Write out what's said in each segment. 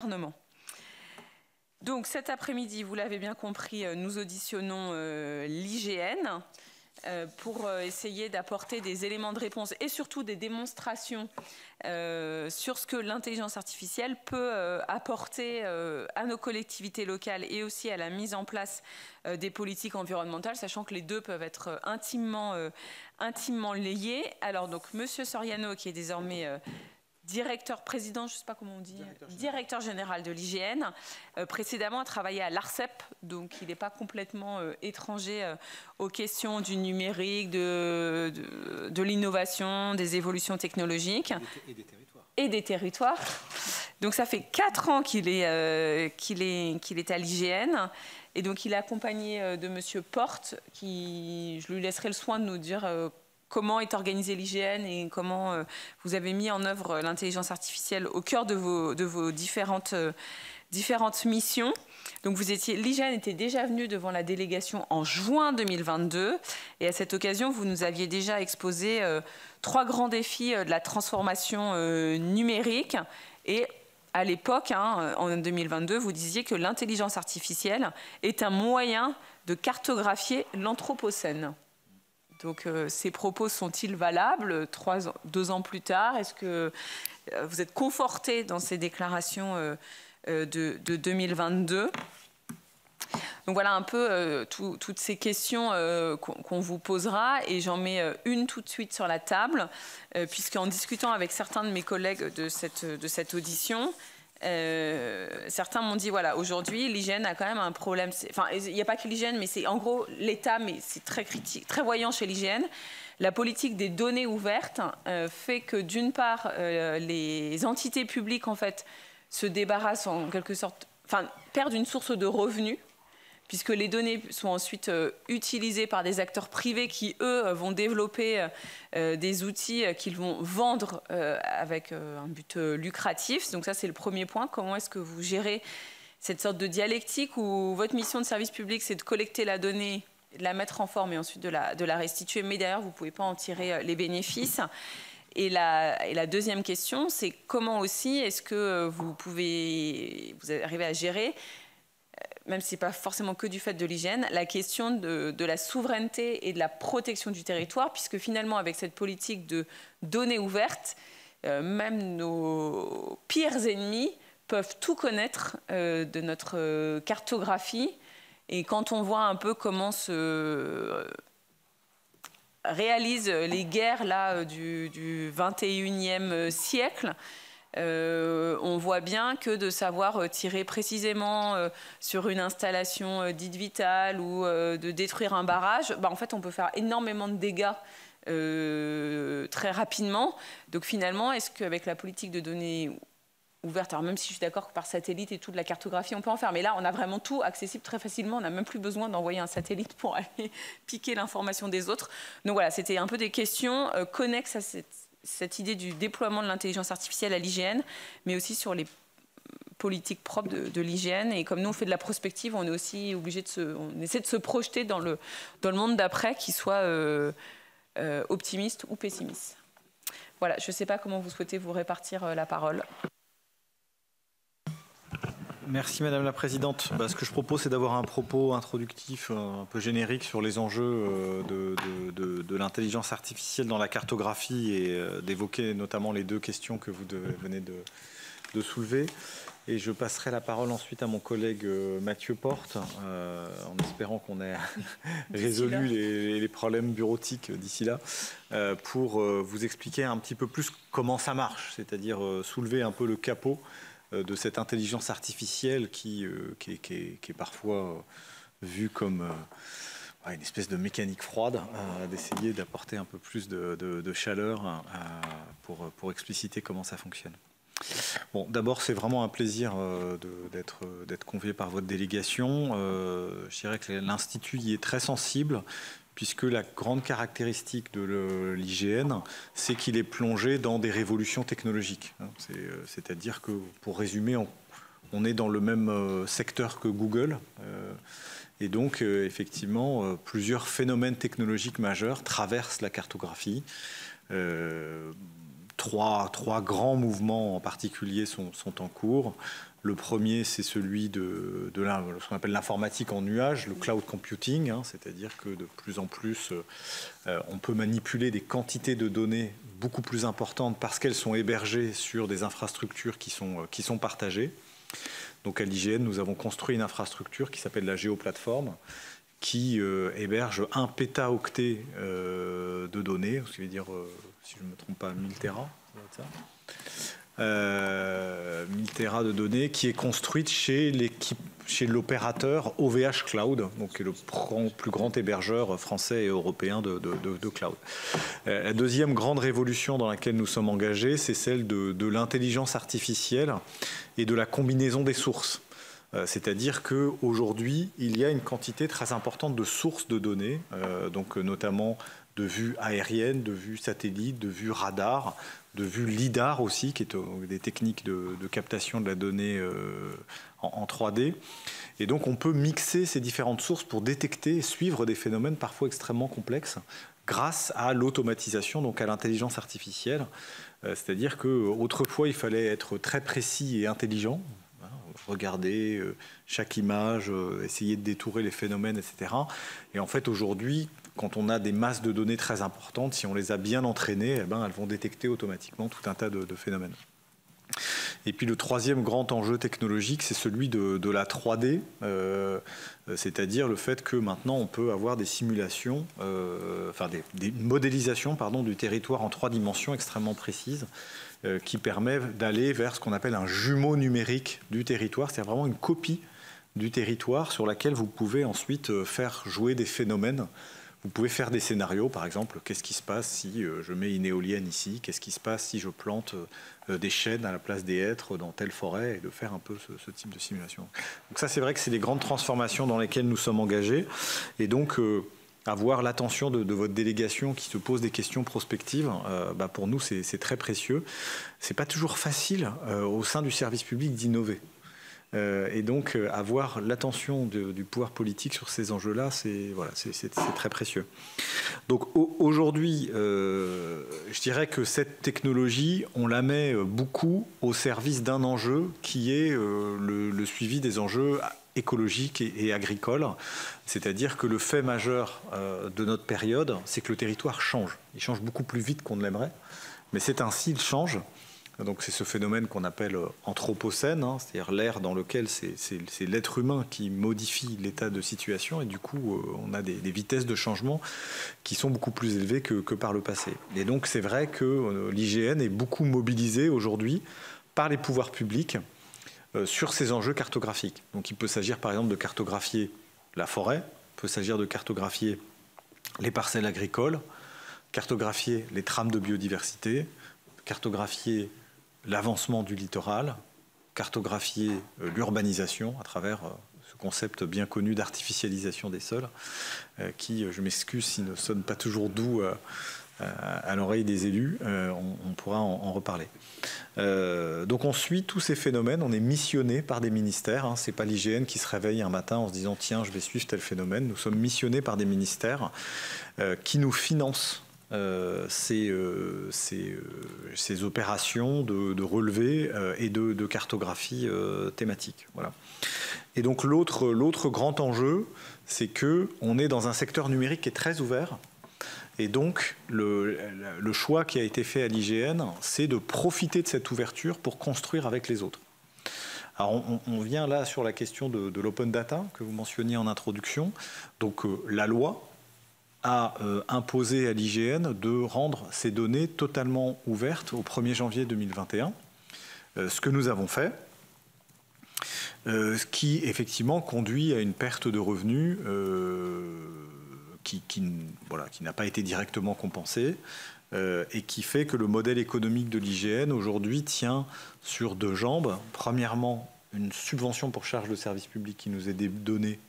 gouvernement. Donc cet après-midi, vous l'avez bien compris, nous auditionnons l'IGN pour essayer d'apporter des éléments de réponse et surtout des démonstrations sur ce que l'intelligence artificielle peut apporter à nos collectivités locales et aussi à la mise en place des politiques environnementales, sachant que les deux peuvent être intimement liés. Alors donc, Monsieur Soriano, qui est désormais président, je ne sais pas comment on dit, directeur général de l'IGN, précédemment a travaillé à l'ARCEP, donc il n'est pas complètement étranger aux questions du numérique, de l'innovation, des évolutions technologiques. Et des territoires. Donc ça fait 4 ans qu'il est à l'IGN. Et donc il est accompagné de Monsieur Porte, qui, je lui laisserai le soin de nous dire comment est organisée l'IGN et comment vous avez mis en œuvre l'intelligence artificielle au cœur de vos différentes missions. Donc l'IGN était déjà venu devant la délégation en juin 2022 et à cette occasion, vous nous aviez déjà exposé 3 grands défis de la transformation numérique et à l'époque, en 2022, vous disiez que l'intelligence artificielle est un moyen de cartographier l'Anthropocène. Donc ces propos sont-ils valables 2 ans plus tard? Est-ce que vous êtes conforté dans ces déclarations de 2022? Donc voilà un peu toutes ces questions qu'on vous posera et j'en mets une tout de suite sur la table puisqu'en discutant avec certains de mes collègues de cette audition, certains m'ont dit voilà, aujourd'hui l'IGN a quand même un problème, enfin il n'y a pas que l'IGN mais c'est en gros l'État, mais c'est très critique, très voyant chez l'IGN. La politique des données ouvertes fait que d'une part les entités publiques en fait se débarrassent en quelque sorte, enfin perdent une source de revenus puisque les données sont ensuite utilisées par des acteurs privés qui, eux, vont développer des outils qu'ils vont vendre avec un but lucratif. Donc ça, c'est le premier point. Comment est-ce que vous gérez cette sorte de dialectique où votre mission de service public, c'est de collecter la donnée, de la mettre en forme et ensuite de la restituer, mais derrière, vous ne pouvez pas en tirer les bénéfices. Et la deuxième question, c'est comment aussi est-ce que vous arrivez à gérer, même si ce n'est pas forcément que du fait de l'IGN, la question de la souveraineté et de la protection du territoire, puisque finalement, avec cette politique de données ouvertes, même nos pires ennemis peuvent tout connaître de notre cartographie. Et quand on voit un peu comment se réalisent les guerres là, du 21e siècle, on voit bien que de savoir tirer précisément sur une installation dite vitale ou de détruire un barrage, en fait on peut faire énormément de dégâts très rapidement. Donc finalement, est-ce qu'avec la politique de données ouvertes, alors même si je suis d'accord que par satellite et tout de la cartographie on peut en faire, mais là on a vraiment tout accessible très facilement, on n'a même plus besoin d'envoyer un satellite pour aller piquer l'information des autres. Donc voilà, c'était un peu des questions connexes à cette idée du déploiement de l'intelligence artificielle à l'IGN, mais aussi sur les politiques propres de l'IGN. Et comme nous, on fait de la prospective, on est aussi obligé on essaie de se projeter dans le monde d'après, qui soit optimiste ou pessimiste. Voilà, je ne sais pas comment vous souhaitez vous répartir la parole. Merci Madame la Présidente. Ce que je propose, c'est d'avoir un propos introductif un peu générique sur les enjeux de l'intelligence artificielle dans la cartographie et d'évoquer notamment les 2 questions que vous venez de soulever. Et je passerai la parole ensuite à mon collègue Mathieu Porte, en espérant qu'on ait résolu les problèmes bureautiques d'ici là, pour vous expliquer un petit peu plus comment ça marche, c'est-à-dire soulever un peu le capot de cette intelligence artificielle qui est parfois vue comme une espèce de mécanique froide, d'essayer d'apporter un peu plus de chaleur pour expliciter comment ça fonctionne. Bon, d'abord, c'est vraiment un plaisir d'être convié par votre délégation. Je dirais que l'Institut y est très sensible, puisque la grande caractéristique de l'IGN, c'est qu'il est plongé dans des révolutions technologiques. C'est-à-dire que, pour résumer, on est dans le même secteur que Google. Et donc, effectivement, plusieurs phénomènes technologiques majeurs traversent la cartographie. Trois grands mouvements en particulier sont en cours. Le premier, c'est celui de ce qu'on appelle l'informatique en nuage, le cloud computing, hein, c'est-à-dire que de plus en plus, on peut manipuler des quantités de données beaucoup plus importantes parce qu'elles sont hébergées sur des infrastructures qui sont partagées. Donc à l'IGN, nous avons construit une infrastructure qui s'appelle la géoplateforme, qui héberge 1 pétaoctet de données, ce qui veut dire, si je ne me trompe pas, 1000 Tera, 1000 Tera de données, qui est construite chez l'opérateur OVH Cloud, donc qui est le plus grand hébergeur français et européen de cloud. La deuxième grande révolution dans laquelle nous sommes engagés, c'est celle de l'intelligence artificielle et de la combinaison des sources. C'est-à-dire qu'aujourd'hui, il y a une quantité très importante de sources de données, donc notamment de vues aériennes, de vues satellites, de vues radar, de vues LIDAR aussi, qui est des techniques de captation de la donnée en 3D. Et donc on peut mixer ces différentes sources pour détecter et suivre des phénomènes parfois extrêmement complexes grâce à l'automatisation, donc à l'intelligence artificielle. C'est-à-dire qu'autrefois, il fallait être très précis et intelligent, regarder chaque image, essayer de détourer les phénomènes, etc. Et en fait, aujourd'hui, quand on a des masses de données très importantes, si on les a bien entraînées, elles vont détecter automatiquement tout un tas de phénomènes. Et puis le troisième grand enjeu technologique, c'est celui de la 3D, c'est-à-dire le fait que maintenant on peut avoir des simulations, des modélisations du territoire en 3 dimensions extrêmement précises, qui permet d'aller vers ce qu'on appelle un jumeau numérique du territoire, c'est-à-dire vraiment une copie du territoire sur laquelle vous pouvez ensuite faire jouer des phénomènes. Vous pouvez faire des scénarios, par exemple, qu'est-ce qui se passe si je mets une éolienne ici, qu'est-ce qui se passe si je plante des chênes à la place des hêtres dans telle forêt, et de faire un peu ce type de simulation. Donc ça, c'est vrai que c'est les grandes transformations dans lesquelles nous sommes engagés, et donc avoir l'attention de votre délégation qui se pose des questions prospectives, pour nous, c'est très précieux. C'est pas toujours facile au sein du service public d'innover. Et donc avoir l'attention du pouvoir politique sur ces enjeux-là, c'est très précieux. Donc aujourd'hui, je dirais que cette technologie, on la met beaucoup au service d'un enjeu qui est le suivi des enjeux écologiques et agricoles. C'est-à-dire que le fait majeur de notre période, c'est que le territoire change. Il change beaucoup plus vite qu'on ne l'aimerait, mais c'est ainsi, il change. Donc c'est ce phénomène qu'on appelle anthropocène, hein, c'est-à-dire l'ère dans lequel c'est l'être humain qui modifie l'état de situation, et du coup on a des vitesses de changement qui sont beaucoup plus élevées que par le passé. Et donc c'est vrai que l'IGN est beaucoup mobilisé aujourd'hui par les pouvoirs publics sur ces enjeux cartographiques. Donc il peut s'agir par exemple de cartographier la forêt, il peut s'agir de cartographier les parcelles agricoles, cartographier les trames de biodiversité, cartographier l'avancement du littoral, cartographier l'urbanisation à travers ce concept bien connu d'artificialisation des sols, qui, je m'excuse s'il ne sonne pas toujours doux à l'oreille des élus, on pourra en reparler. Donc on suit tous ces phénomènes, on est missionné par des ministères, hein, c'est pas l'IGN qui se réveille un matin en se disant tiens je vais suivre tel phénomène, nous sommes missionnés par des ministères qui nous financent ces opérations de relevé et de cartographie thématique. Voilà. Et donc l'autre grand enjeu, c'est qu'on est dans un secteur numérique qui est très ouvert. Et donc le choix qui a été fait à l'IGN, c'est de profiter de cette ouverture pour construire avec les autres. Alors on vient là sur la question de l'open data que vous mentionniez en introduction. Donc la loi a imposé à l'IGN de rendre ces données totalement ouvertes au 1er janvier 2021, ce que nous avons fait, ce qui effectivement conduit à une perte de revenus qui n'a pas été directement compensée et qui fait que le modèle économique de l'IGN aujourd'hui tient sur 2 jambes. Premièrement, une subvention pour charges de service public qui nous est donnée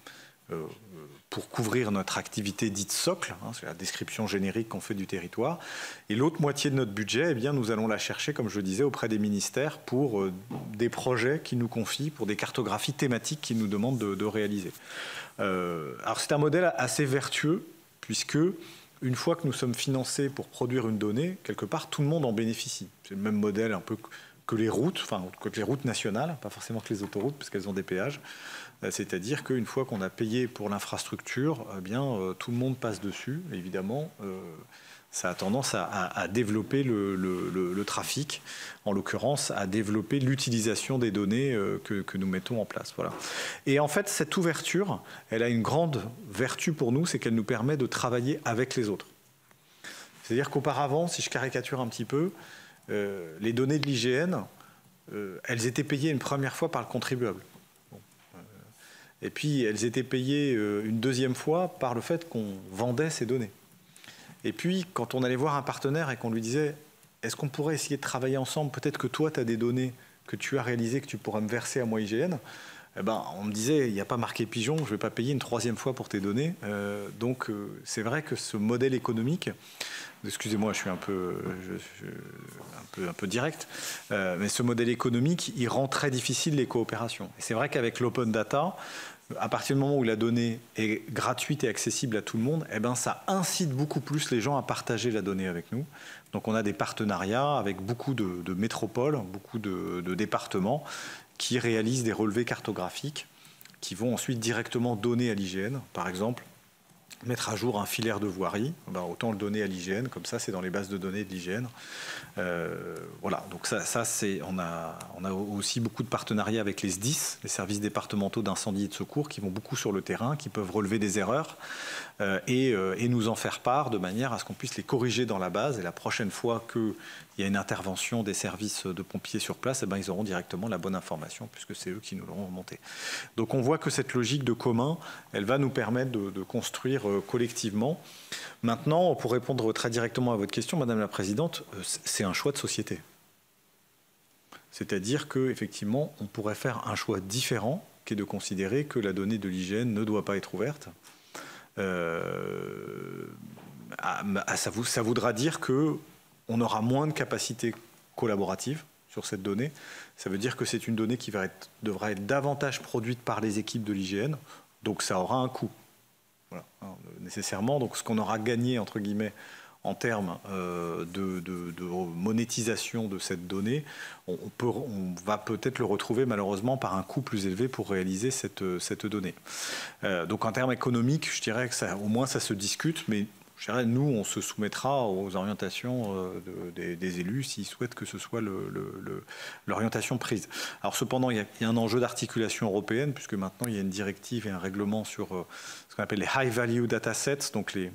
pour couvrir notre activité dite socle, hein, c'est la description générique qu'on fait du territoire. Et l'autre moitié de notre budget, eh bien, nous allons la chercher, comme je le disais, auprès des ministères pour des projets qu'ils nous confient, pour des cartographies thématiques qu'ils nous demandent de réaliser. Alors c'est un modèle assez vertueux, puisque une fois que nous sommes financés pour produire une donnée, quelque part, tout le monde en bénéficie. C'est le même modèle un peu que les routes, enfin que les routes nationales, pas forcément que les autoroutes, parce qu'elles ont des péages. C'est-à-dire qu'une fois qu'on a payé pour l'infrastructure, eh bien, tout le monde passe dessus, évidemment. Ça a tendance à développer le trafic, en l'occurrence, à développer l'utilisation des données que nous mettons en place. Voilà. Et en fait, cette ouverture, elle a une grande vertu pour nous, c'est qu'elle nous permet de travailler avec les autres. C'est-à-dire qu'auparavant, si je caricature un petit peu, les données de l'IGN, elles étaient payées une première fois par le contribuable. Et puis, elles étaient payées une deuxième fois par le fait qu'on vendait ces données. Et puis, quand on allait voir un partenaire et qu'on lui disait « Est-ce qu'on pourrait essayer de travailler ensemble? Peut-être que toi, tu as des données que tu as réalisées, que tu pourras me verser à moi IGN. » Eh ben, on me disait « Il n'y a pas marqué pigeon, je ne vais pas payer une troisième fois pour tes données. » Donc, c'est vrai que ce modèle économique, excusez-moi, je suis un peu direct, mais ce modèle économique, il rend très difficile les coopérations. Et c'est vrai qu'avec l'open data, à partir du moment où la donnée est gratuite et accessible à tout le monde, eh ben, ça incite beaucoup plus les gens à partager la donnée avec nous. Donc on a des partenariats avec beaucoup de métropoles, beaucoup de départements qui réalisent des relevés cartographiques qui vont ensuite directement donner à l'IGN, par exemple, mettre à jour un filaire de voirie, ben autant le donner à l'IGN, comme ça c'est dans les bases de données de l'IGN. Voilà, donc ça c'est, on a aussi beaucoup de partenariats avec les SDIS, les services départementaux d'incendie et de secours, qui vont beaucoup sur le terrain, qui peuvent relever des erreurs et nous en faire part de manière à ce qu'on puisse les corriger dans la base. Et la prochaine fois qu'il y a une intervention des services de pompiers sur place, eh ben, ils auront directement la bonne information puisque c'est eux qui nous l'auront remonté. Donc on voit que cette logique de commun, elle va nous permettre de construire collectivement. Maintenant, pour répondre très directement à votre question, Madame la Présidente, c'est un choix de société. C'est-à-dire qu'effectivement, on pourrait faire un choix différent, qui est de considérer que la donnée de l'IGN ne doit pas être ouverte. Ça voudra dire qu'on aura moins de capacité collaborative sur cette donnée. Ça veut dire que c'est une donnée qui devra être davantage produite par les équipes de l'IGN, donc ça aura un coût. Voilà, nécessairement. Donc ce qu'on aura gagné, entre guillemets, en termes de monétisation de cette donnée, on va peut-être le retrouver malheureusement par un coût plus élevé pour réaliser cette donnée. Donc en termes économiques, je dirais que au moins ça se discute, mais je dirais, nous, on se soumettra aux orientations des élus s'ils souhaitent que ce soit l'orientation prise. Alors cependant, il y a un enjeu d'articulation européenne, puisque maintenant il y a une directive et un règlement sur ce qu'on appelle les high value datasets, donc les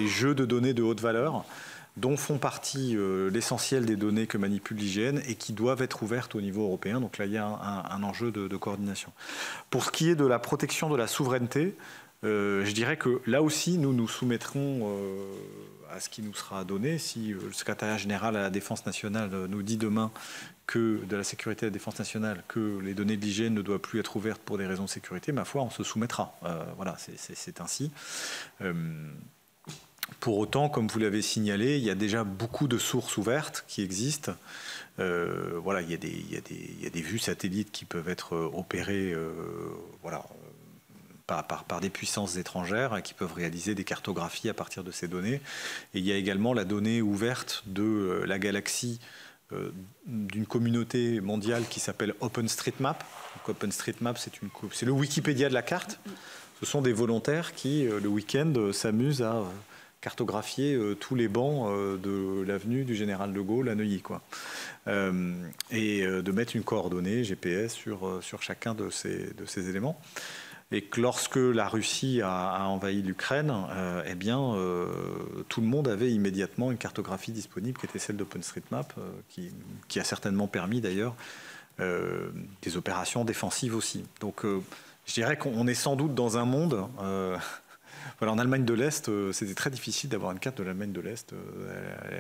jeux de données de haute valeur, dont font partie l'essentiel des données que manipule l'IGN et qui doivent être ouvertes au niveau européen. Donc là, il y a un enjeu de coordination. Pour ce qui est de la protection de la souveraineté, je dirais que là aussi, nous nous soumettrons à ce qui nous sera donné. Si le secrétariat général à la Défense nationale nous dit demain de la sécurité et de la Défense nationale que les données de l'IGN ne doivent plus être ouvertes pour des raisons de sécurité, ma foi, on se soumettra. Voilà, c'est ainsi. Pour autant, comme vous l'avez signalé, il y a déjà beaucoup de sources ouvertes qui existent. Voilà, il y a des vues satellites qui peuvent être opérées voilà, par des puissances étrangères qui peuvent réaliser des cartographies à partir de ces données. Et il y a également la donnée ouverte de la galaxie d'une communauté mondiale qui s'appelle OpenStreetMap. Donc OpenStreetMap, c'est le Wikipédia de la carte. Ce sont des volontaires qui, le week-end, s'amusent à cartographier tous les bancs de l'avenue du Général de Gaulle à Neuilly, quoi. Et de mettre une coordonnée GPS sur chacun de ces éléments. Et que lorsque la Russie a envahi l'Ukraine, eh bien, tout le monde avait immédiatement une cartographie disponible qui était celle d'OpenStreetMap, qui a certainement permis d'ailleurs des opérations défensives aussi. Donc je dirais qu'on est sans doute dans un monde... voilà, en Allemagne de l'Est, c'était très difficile d'avoir une carte de l'Allemagne de l'Est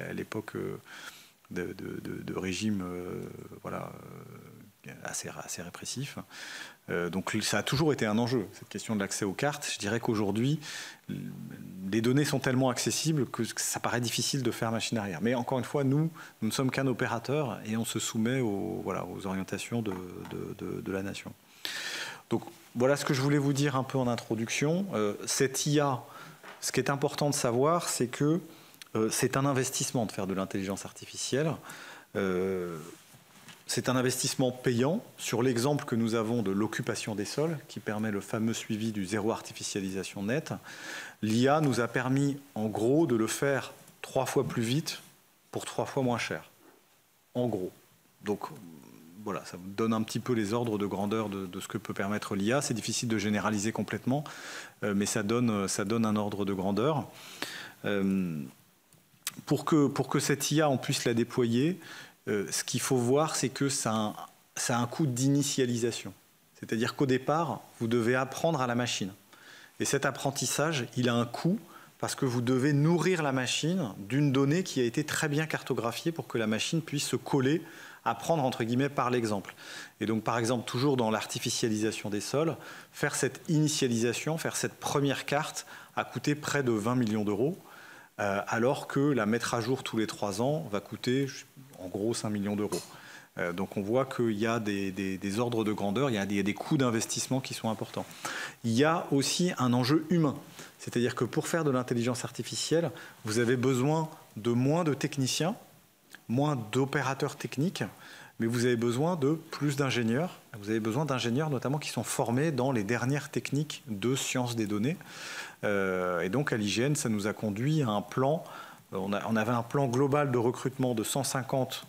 à l'époque de régime voilà, assez répressif. Donc ça a toujours été un enjeu, cette question de l'accès aux cartes. Je dirais qu'aujourd'hui, les données sont tellement accessibles que ça paraît difficile de faire machine arrière. Mais encore une fois, nous ne sommes qu'un opérateur et on se soumet aux orientations de la nation. Donc voilà ce que je voulais vous dire un peu en introduction. Cette IA, ce qui est important de savoir, c'est que c'est un investissement de faire de l'intelligence artificielle. c'est un investissement payant. Sur l'exemple que nous avons de l'occupation des sols, qui permet le fameux suivi du zéro artificialisation nette, l'IA nous a permis, en gros, de le faire 3 fois plus vite pour 3 fois moins cher. En gros. Donc, voilà, ça vous donne un petit peu les ordres de grandeur de ce que peut permettre l'IA. C'est difficile de généraliser complètement, mais ça donne un ordre de grandeur. Pour que cette IA, on puisse la déployer, ce qu'il faut voir, c'est que ça a un coût d'initialisation. C'est-à-dire qu'au départ, vous devez apprendre à la machine. Et cet apprentissage, il a un coût parce que vous devez nourrir la machine d'une donnée qui a été très bien cartographiée pour que la machine puisse se coller, apprendre entre guillemets par l'exemple. Et donc par exemple, toujours dans l'artificialisation des sols, faire cette initialisation, faire cette première carte a coûté près de 20 millions d'euros, alors que la mettre à jour tous les 3 ans va coûter en gros 5 millions d'euros. Donc on voit qu'il y a des ordres de grandeur, il y a des coûts d'investissement qui sont importants. Il y a aussi un enjeu humain. C'est-à-dire que pour faire de l'intelligence artificielle, vous avez besoin de moins de techniciens, moins d'opérateurs techniques, mais vous avez besoin de plus d'ingénieurs. Vous avez besoin d'ingénieurs notamment qui sont formés dans les dernières techniques de sciences des données. Et donc à l'IGN, ça nous a conduit à un plan. On avait un plan global de recrutement de 150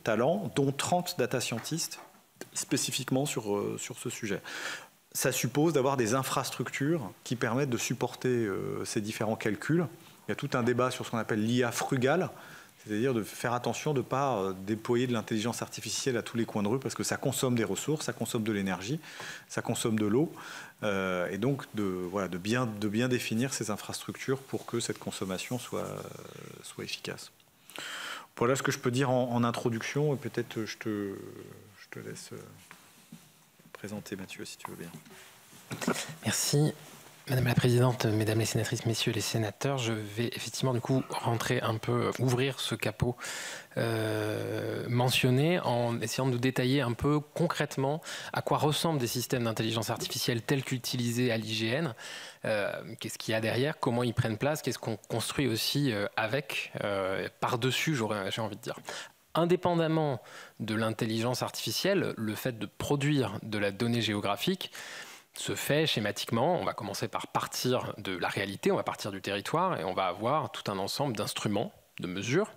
talents, dont 30 data scientists, spécifiquement sur ce sujet. Ça suppose d'avoir des infrastructures qui permettent de supporter ces différents calculs. Il y a tout un débat sur ce qu'on appelle l'IA frugale, c'est-à-dire de faire attention de ne pas déployer de l'intelligence artificielle à tous les coins de rue parce que ça consomme des ressources, ça consomme de l'énergie, ça consomme de l'eau. Et donc de bien définir ces infrastructures pour que cette consommation soit efficace. Voilà ce que je peux dire en introduction. Et peut-être je te laisse présenter, Mathieu, si tu veux bien. Merci. Madame la Présidente, Mesdames les sénatrices, Messieurs les sénateurs, je vais effectivement du coup rentrer un peu, ouvrir ce capot mentionné en essayant de nous détailler un peu concrètement à quoi ressemblent des systèmes d'intelligence artificielle tels qu'utilisés à l'IGN, qu'est-ce qu'il y a derrière, comment ils prennent place, qu'est-ce qu'on construit aussi avec, par-dessus, j'ai envie de dire. Indépendamment de l'intelligence artificielle, le fait de produire de la donnée géographique se fait schématiquement. On va commencer par partir de la réalité, on va partir du territoire et on va avoir tout un ensemble d'instruments, de mesures,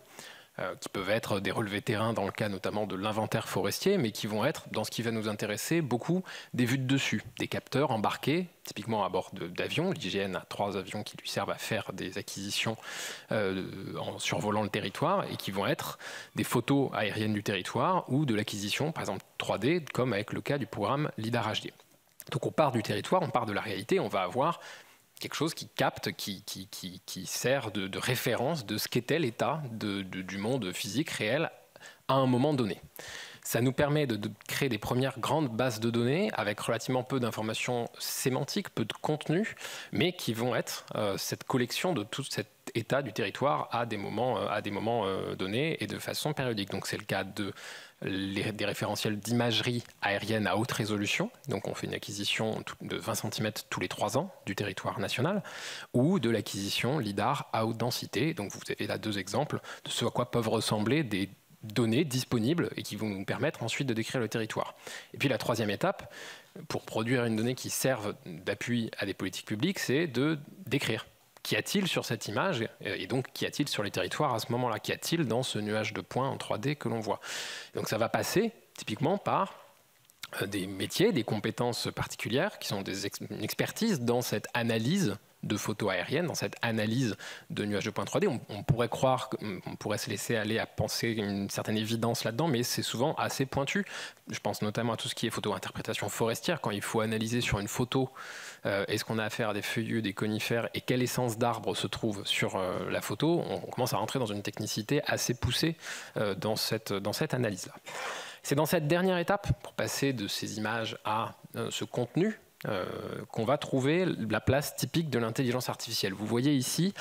qui peuvent être des relevés terrain dans le cas notamment de l'inventaire forestier, mais qui vont être, dans ce qui va nous intéresser, beaucoup des vues de dessus, des capteurs embarqués, typiquement à bord d'avions. L'IGN a 3 avions qui lui servent à faire des acquisitions en survolant le territoire et qui vont être des photos aériennes du territoire ou de l'acquisition, par exemple 3D, comme avec le cas du programme LIDAR HD. Donc on part du territoire, on part de la réalité, on va avoir quelque chose qui capte, qui sert de référence de ce qu'était l'état du monde physique réel à un moment donné. Ça nous permet de créer des premières grandes bases de données avec relativement peu d'informations sémantiques, peu de contenu, mais qui vont être cette collection de tout cet état du territoire à des moments donnés et de façon périodique. Donc c'est le cas des référentiels d'imagerie aérienne à haute résolution, donc on fait une acquisition de 20 cm tous les 3 ans du territoire national, ou de l'acquisition LIDAR à haute densité. Donc vous avez là 2 exemples de ce à quoi peuvent ressembler des données disponibles et qui vont nous permettre ensuite de décrire le territoire. Et puis la 3e étape, pour produire une donnée qui serve d'appui à des politiques publiques, c'est de décrire. Qu'y a-t-il sur cette image et donc qu'y a-t-il sur les territoires à ce moment-là? Qu'y a-t-il dans ce nuage de points en 3D que l'on voit? Donc ça va passer typiquement par des métiers, des compétences particulières qui sont une expertise dans cette analyse de photos aériennes, dans cette analyse de nuages de points 3D. On pourrait croire, on pourrait se laisser aller à penser une certaine évidence là-dedans, mais c'est souvent assez pointu. Je pense notamment à tout ce qui est photo-interprétation forestière. Quand il faut analyser sur une photo, est-ce qu'on a affaire à des feuillus, des conifères, et quelle essence d'arbre se trouve sur la photo, on commence à rentrer dans une technicité assez poussée dans cette analyse-là. C'est dans cette dernière étape, pour passer de ces images à ce contenu, qu'on va trouver la place typique de l'intelligence artificielle. Vous voyez ici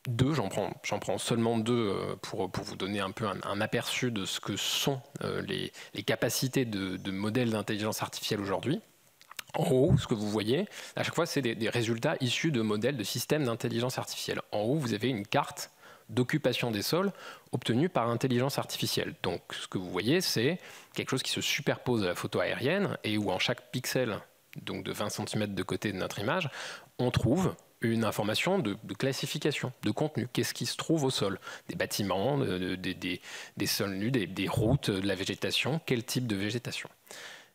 2, j'en prends seulement 2 pour vous donner un peu un aperçu de ce que sont les capacités de modèles d'intelligence artificielle aujourd'hui. En haut, ce que vous voyez, à chaque fois, c'est des résultats issus de modèles de systèmes d'intelligence artificielle. En haut, vous avez une carte d'occupation des sols obtenus par intelligence artificielle. Donc ce que vous voyez, c'est quelque chose qui se superpose à la photo aérienne et où en chaque pixel, donc de 20 cm de côté de notre image, on trouve une information de classification, de contenu. Qu'est-ce qui se trouve au sol? Des bâtiments, des sols nus, des routes, de la végétation. Quel type de végétation?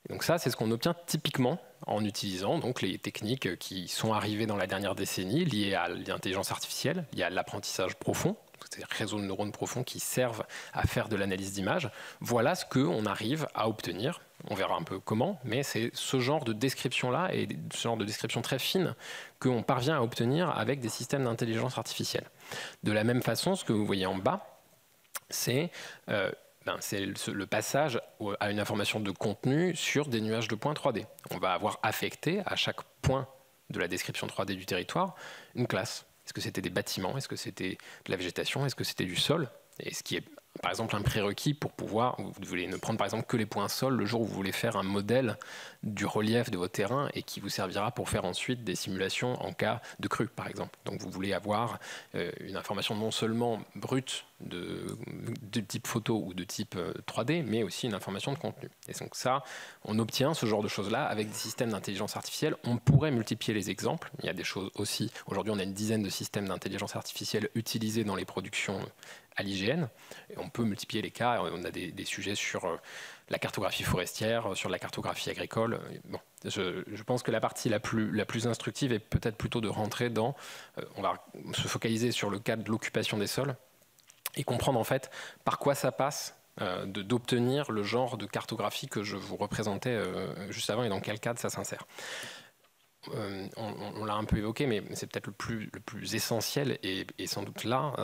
Et donc ça, c'est ce qu'on obtient typiquement en utilisant donc les techniques qui sont arrivées dans la dernière décennie liées à l'intelligence artificielle, liées à l'apprentissage profond. C'est des réseaux de neurones profonds qui servent à faire de l'analyse d'images. Voilà ce qu'on arrive à obtenir. On verra un peu comment, mais c'est ce genre de description-là et ce genre de description très fine qu'on parvient à obtenir avec des systèmes d'intelligence artificielle. De la même façon, ce que vous voyez en bas, c'est le passage à une information de contenu sur des nuages de points 3D. On va avoir affecté à chaque point de la description 3D du territoire une classe. Est-ce que c'était des bâtiments? Est-ce que c'était de la végétation? Est-ce que c'était du sol? Et ce qui est, par exemple, un prérequis pour pouvoir, vous voulez ne prendre par exemple que les points sol le jour où vous voulez faire un modèle du relief de votre terrain et qui vous servira pour faire ensuite des simulations en cas de crue, par exemple. Donc vous voulez avoir une information non seulement brute de type photo ou de type 3D, mais aussi une information de contenu. Et donc ça, on obtient ce genre de choses-là avec des systèmes d'intelligence artificielle. On pourrait multiplier les exemples. Il y a des choses aussi, aujourd'hui on a une dizaine de systèmes d'intelligence artificielle utilisés dans les productions à l'IGN. On peut multiplier les cas. On a des sujets sur la cartographie forestière, sur la cartographie agricole. Bon, je pense que la partie la plus instructive est peut-être plutôt de rentrer dans... on va se focaliser sur le cas de l'occupation des sols et comprendre en fait par quoi ça passe d'obtenir le genre de cartographie que je vous représentais juste avant et dans quel cadre ça s'insère. On l'a un peu évoqué, mais c'est peut-être le plus essentiel et sans doute là,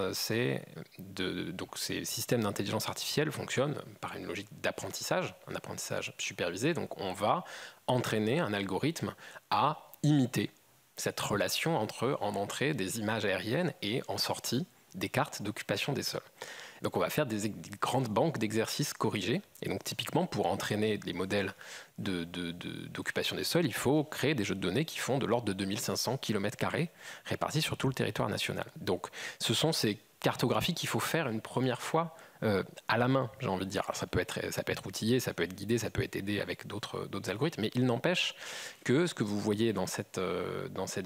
donc ces systèmes d'intelligence artificielle fonctionnent par une logique d'apprentissage, un apprentissage supervisé. Donc on va entraîner un algorithme à imiter cette relation entre en entrée des images aériennes et en sortie des cartes d'occupation des sols. Donc on va faire des grandes banques d'exercices corrigés. Et donc typiquement, pour entraîner les modèles d'occupation des sols, il faut créer des jeux de données qui font de l'ordre de 2500 km² répartis sur tout le territoire national. Donc ce sont ces cartographies qu'il faut faire une première fois à la main, j'ai envie de dire. Alors, ça peut être outillé, ça peut être guidé, ça peut être aidé avec d'autres algorithmes, mais il n'empêche que ce que vous voyez dans cette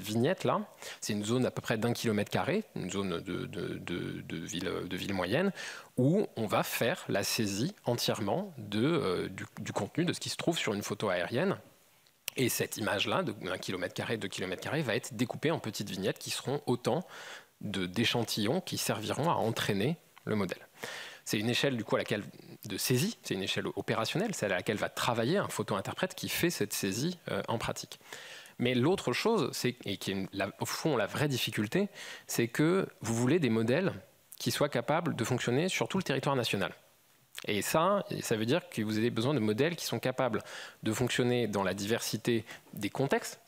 vignette-là, c'est une zone à peu près d'1 km², une zone de ville moyenne, où on va faire la saisie entièrement du contenu de ce qui se trouve sur une photo aérienne. Et cette image-là, de 1 km², 2 km², va être découpée en petites vignettes qui seront autant d'échantillons qui serviront à entraîner le modèle. C'est une échelle du coup de saisie, c'est une échelle opérationnelle, celle à laquelle va travailler un photo-interprète qui fait cette saisie en pratique. Mais l'autre chose, et qui est au fond la vraie difficulté, c'est que vous voulez des modèles qui soient capables de fonctionner sur tout le territoire national. Et ça veut dire que vous avez besoin de modèles qui sont capables de fonctionner dans la diversité des contextes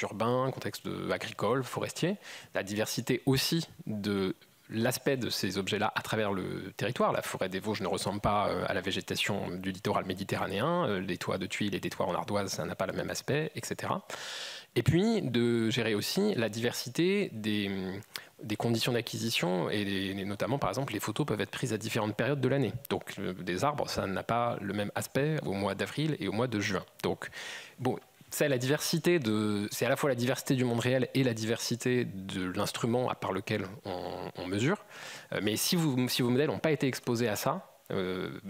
urbains, contextes agricoles, forestiers, la diversité aussi de l'aspect de ces objets-là à travers le territoire. La forêt des Vosges ne ressemble pas à la végétation du littoral méditerranéen. Les toits de tuiles et des toits en ardoise, ça n'a pas le même aspect, etc. Et puis de gérer aussi la diversité des conditions d'acquisition et notamment, par exemple, les photos peuvent être prises à différentes périodes de l'année. Donc des arbres, ça n'a pas le même aspect au mois d'avril et au mois de juin. Donc bon, c'est à la fois la diversité du monde réel et la diversité de l'instrument par lequel on mesure. Mais si vos modèles n'ont pas été exposés à ça,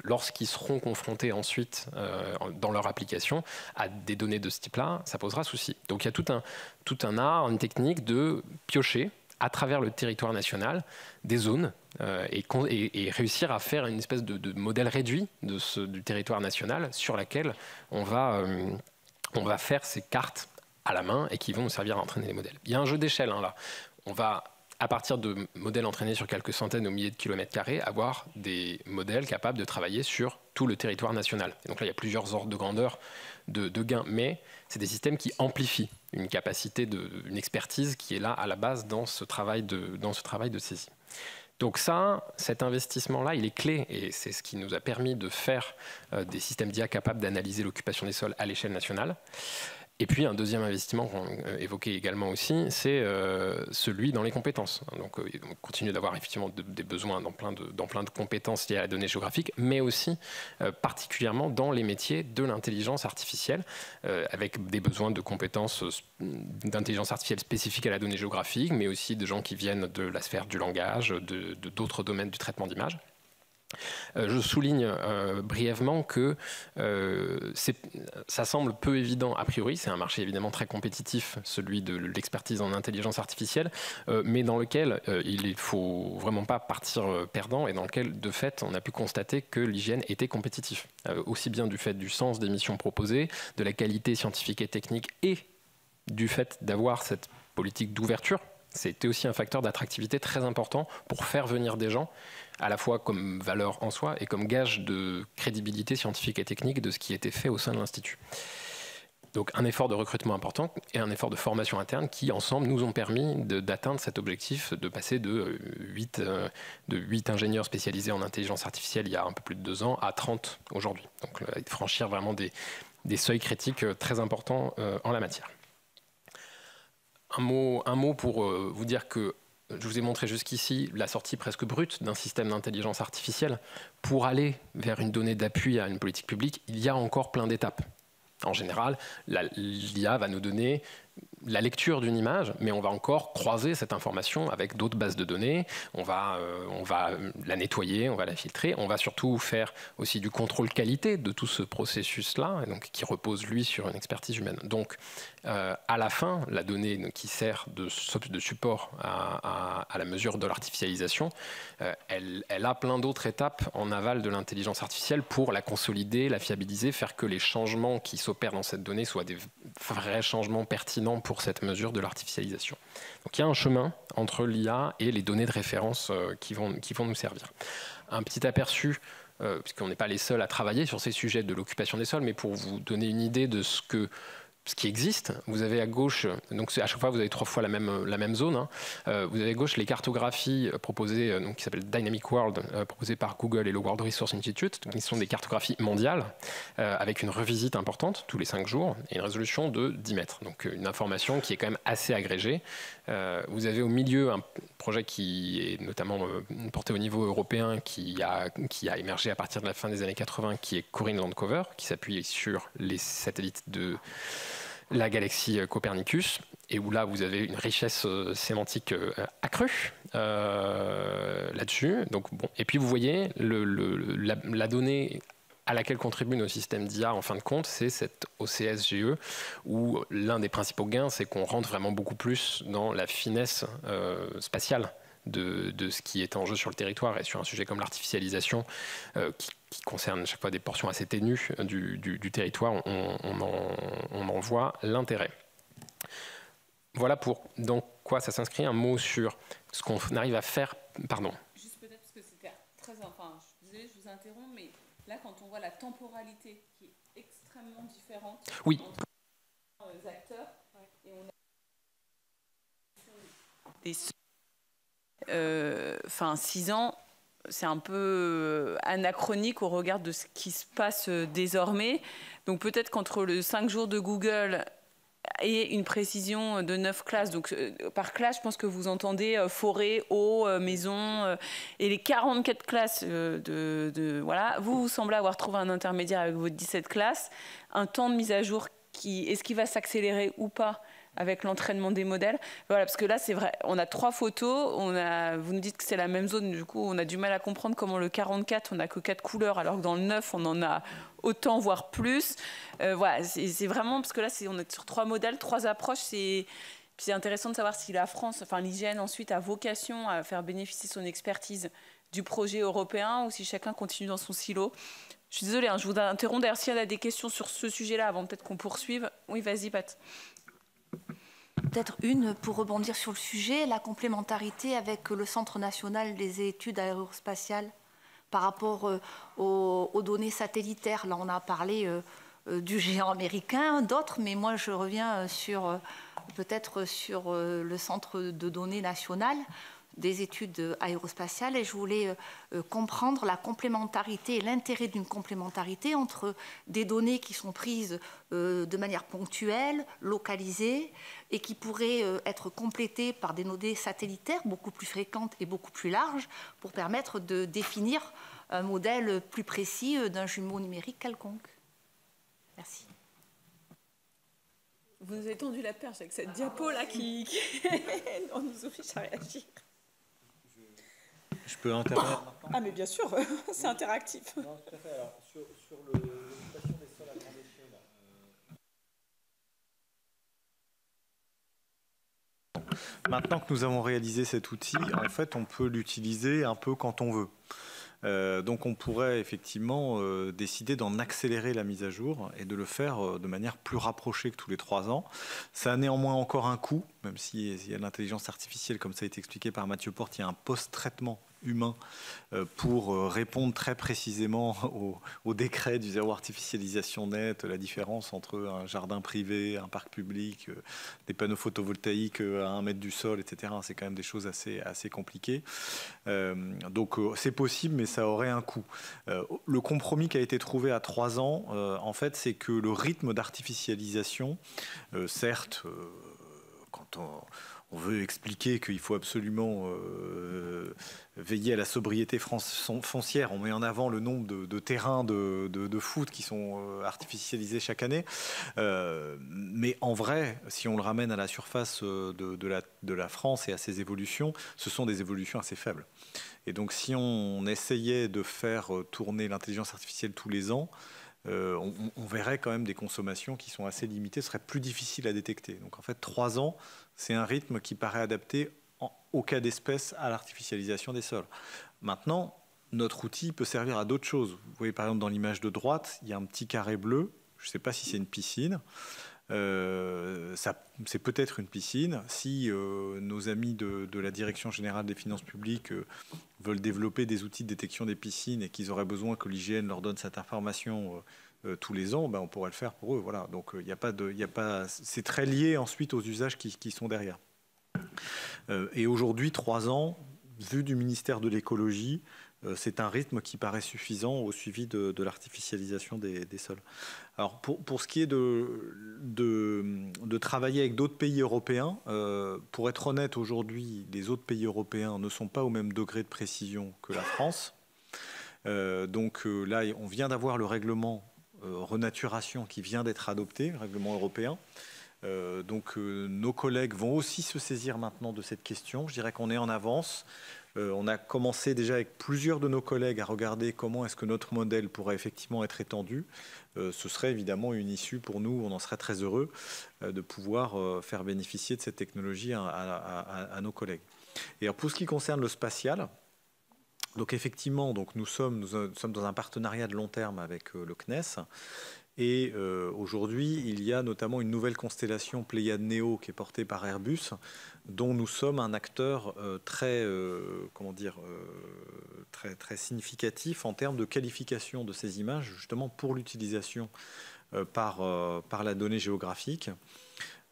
lorsqu'ils seront confrontés ensuite dans leur application à des données de ce type-là, ça posera souci. Donc il y a tout un art, une technique de piocher à travers le territoire national des zones et réussir à faire une espèce de modèle réduit du territoire national sur laquelle on va faire ces cartes à la main et qui vont nous servir à entraîner les modèles. Il y a un jeu d'échelle là. On va, à partir de modèles entraînés sur quelques centaines ou milliers de km², avoir des modèles capables de travailler sur tout le territoire national. Et donc là, il y a plusieurs ordres de grandeur de gains, mais c'est des systèmes qui amplifient une capacité, une expertise qui est là à la base dans ce travail de saisie. Donc cet investissement-là, il est clé et c'est ce qui nous a permis de faire des systèmes d'IA capables d'analyser l'occupation des sols à l'échelle nationale. Et puis un deuxième investissement qu'on évoquait également aussi, c'est celui dans les compétences. Donc on continue d'avoir effectivement des besoins dans plein de compétences liées à la donnée géographique, mais aussi particulièrement dans les métiers de l'intelligence artificielle, avec des besoins de compétences d'intelligence artificielle spécifiques à la donnée géographique, mais aussi de gens qui viennent de la sphère du langage, d'autres domaines du traitement d'images. Je souligne brièvement que ça semble peu évident a priori, c'est un marché évidemment très compétitif, celui de l'expertise en intelligence artificielle, mais dans lequel il ne faut vraiment pas partir perdant et dans lequel de fait on a pu constater que l'IGN était compétitif, aussi bien du fait du sens des missions proposées, de la qualité scientifique et technique et du fait d'avoir cette politique d'ouverture. C'était aussi un facteur d'attractivité très important pour faire venir des gens, à la fois comme valeur en soi et comme gage de crédibilité scientifique et technique de ce qui était fait au sein de l'Institut. Donc un effort de recrutement important et un effort de formation interne qui, ensemble, nous ont permis d'atteindre cet objectif de passer de 8 ingénieurs spécialisés en intelligence artificielle il y a un peu plus de 2 ans à 30 aujourd'hui. Donc franchir vraiment des seuils critiques très importants en la matière. Un mot pour vous dire que je vous ai montré jusqu'ici la sortie presque brute d'un système d'intelligence artificielle. Pour aller vers une donnée d'appui à une politique publique, il y a encore plein d'étapes. En général, l'IA va nous donner la lecture d'une image, mais on va encore croiser cette information avec d'autres bases de données, on va la nettoyer, on va la filtrer, on va surtout faire aussi du contrôle qualité de tout ce processus-là, donc qui repose, lui, sur une expertise humaine. Donc, à la fin, la donnée qui sert de support à la mesure de l'artificialisation, elle a plein d'autres étapes en aval de l'intelligence artificielle pour la consolider, la fiabiliser, faire que les changements qui s'opèrent dans cette donnée soient des vrais changements pertinents pour cette mesure de l'artificialisation. Donc il y a un chemin entre l'IA et les données de référence qui vont nous servir. Un petit aperçu, puisqu'on n'est pas les seuls à travailler sur ces sujets de l'occupation des sols, mais pour vous donner une idée de ce qui existe, vous avez à gauche, donc à chaque fois vous avez 3 fois la même zone, hein. Vous avez à gauche les cartographies proposées, qui s'appellent Dynamic World, proposées par Google et le World Resource Institute, qui sont des cartographies mondiales, avec une revisite importante tous les 5 jours et une résolution de 10 mètres. Donc une information qui est quand même assez agrégée. Vous avez au milieu un projet qui est notamment porté au niveau européen, qui a émergé à partir de la fin des années 80, qui est Corinne Landcover, qui s'appuie sur les satellites de la galaxie Copernicus, et où là vous avez une richesse sémantique accrue là-dessus. Donc, bon. Et puis vous voyez la donnée à laquelle contribue nos systèmes d'IA en fin de compte, c'est cette OCSGE, où l'un des principaux gains, c'est qu'on rentre vraiment beaucoup plus dans la finesse spatiale de ce qui est en jeu sur le territoire, et sur un sujet comme l'artificialisation qui concerne à chaque fois des portions assez ténues du territoire, on en voit l'intérêt. Voilà dans quoi ça s'inscrit. Un mot sur ce qu'on arrive à faire. Pardon. Juste peut-être parce que c'était très... Enfin, je suis désolée, je vous interromps, mais là, quand on voit la temporalité qui est extrêmement différente oui. entre les acteurs, et on a 6 ans, c'est un peu anachronique au regard de ce qui se passe désormais. Donc peut-être qu'entre le 5 jours de Google et une précision de 9 classes, donc par classe, je pense que vous entendez forêt, eau, maison, et les 44 classes voilà, vous semblez avoir trouvé un intermédiaire avec vos 17 classes, un temps de mise à jour est-ce qu'il va s'accélérer ou pas avec l'entraînement des modèles. Voilà, parce que là, c'est vrai, on a 3 photos, vous nous dites que c'est la même zone, du coup, on a du mal à comprendre comment le 44, on n'a que 4 couleurs, alors que dans le 9, on en a autant, voire plus. Voilà, c'est vraiment, parce que là, on est sur 3 modèles, 3 approches, c'est intéressant de savoir si la France, enfin l'IGN ensuite, a vocation à faire bénéficier son expertise du projet européen, ou si chacun continue dans son silo. Je suis désolée, hein, je vous interromps, d'ailleurs, s'il y a des questions sur ce sujet-là, avant peut-être qu'on poursuive. Oui, vas-y, Pat. Peut-être une pour rebondir sur le sujet, la complémentarité avec le Centre national des études aérospatiales par rapport aux données satellitaires. Là, on a parlé du géant américain, d'autres, mais moi, je reviens peut-être sur le Centre de données national. des études aérospatiales et je voulais comprendre la complémentarité et l'intérêt d'une complémentarité entre des données qui sont prises de manière ponctuelle, localisée et qui pourraient être complétées par des données satellitaires beaucoup plus fréquentes et beaucoup plus larges pour permettre de définir un modèle plus précis d'un jumeau numérique quelconque. Merci. Vous nous avez tendu la perche avec cette diapo-là qui on nous oblige à réagir. Je peux intervenir maintenant ? Ah mais bien sûr, c'est interactif. Non, tout à fait. Alors, sur l'occupation des sols à grande échelle, maintenant que nous avons réalisé cet outil, en fait, on peut l'utiliser un peu quand on veut. Donc on pourrait effectivement décider d'en accélérer la mise à jour et de le faire de manière plus rapprochée que tous les 3 ans. Ça a néanmoins encore un coût, même s'il y a l'intelligence artificielle, comme ça a été expliqué par Mathieu Porte, il y a un post-traitement humain pour répondre très précisément au décret du zéro artificialisation nette, la différence entre un jardin privé, un parc public, des panneaux photovoltaïques à 1 mètre du sol, etc. C'est quand même des choses assez compliquées. Donc c'est possible, mais ça aurait un coût. Le compromis qui a été trouvé à 3 ans, en fait, c'est que le rythme d'artificialisation, certes, quand on veut expliquer qu'il faut absolument veiller à la sobriété foncière. On met en avant le nombre de terrains de foot qui sont artificialisés chaque année. Mais en vrai, si on le ramène à la surface de la France et à ses évolutions, ce sont des évolutions assez faibles. Et donc si on essayait de faire tourner l'intelligence artificielle tous les ans, on verrait quand même des consommations qui sont assez limitées, ce serait plus difficile à détecter. Donc en fait, 3 ans, c'est un rythme qui paraît adapté au cas d'espèce à l'artificialisation des sols. Maintenant, notre outil peut servir à d'autres choses. Vous voyez par exemple dans l'image de droite, il y a un petit carré bleu, je ne sais pas si c'est une piscine. C'est peut-être une piscine. Si nos amis de la Direction générale des finances publiques veulent développer des outils de détection des piscines et qu'ils auraient besoin que l'IGN leur donne cette information tous les ans, ben on pourrait le faire pour eux. Voilà. Donc c'est très lié ensuite aux usages qui sont derrière. Et aujourd'hui, 3 ans, vu du ministère de l'écologie, c'est un rythme qui paraît suffisant au suivi de l'artificialisation des sols. Alors pour ce qui est de travailler avec d'autres pays européens, pour être honnête, aujourd'hui, les autres pays européens ne sont pas au même degré de précision que la France. Donc là, on vient d'avoir le règlement renaturation qui vient d'être adopté, le règlement européen. Donc nos collègues vont aussi se saisir maintenant de cette question. Je dirais qu'on est en avance. On a commencé déjà avec plusieurs de nos collègues à regarder comment est-ce que notre modèle pourrait effectivement être étendu. Ce serait évidemment une issue pour nous, on en serait très heureux de pouvoir faire bénéficier de cette technologie à nos collègues. Et alors pour ce qui concerne le spatial, donc effectivement, nous sommes dans un partenariat de long terme avec le CNES. Et aujourd'hui, il y a notamment une nouvelle constellation Pléiade Néo qui est portée par Airbus, dont nous sommes un acteur très significatif en termes de qualification de ces images, justement pour l'utilisation par la donnée géographique.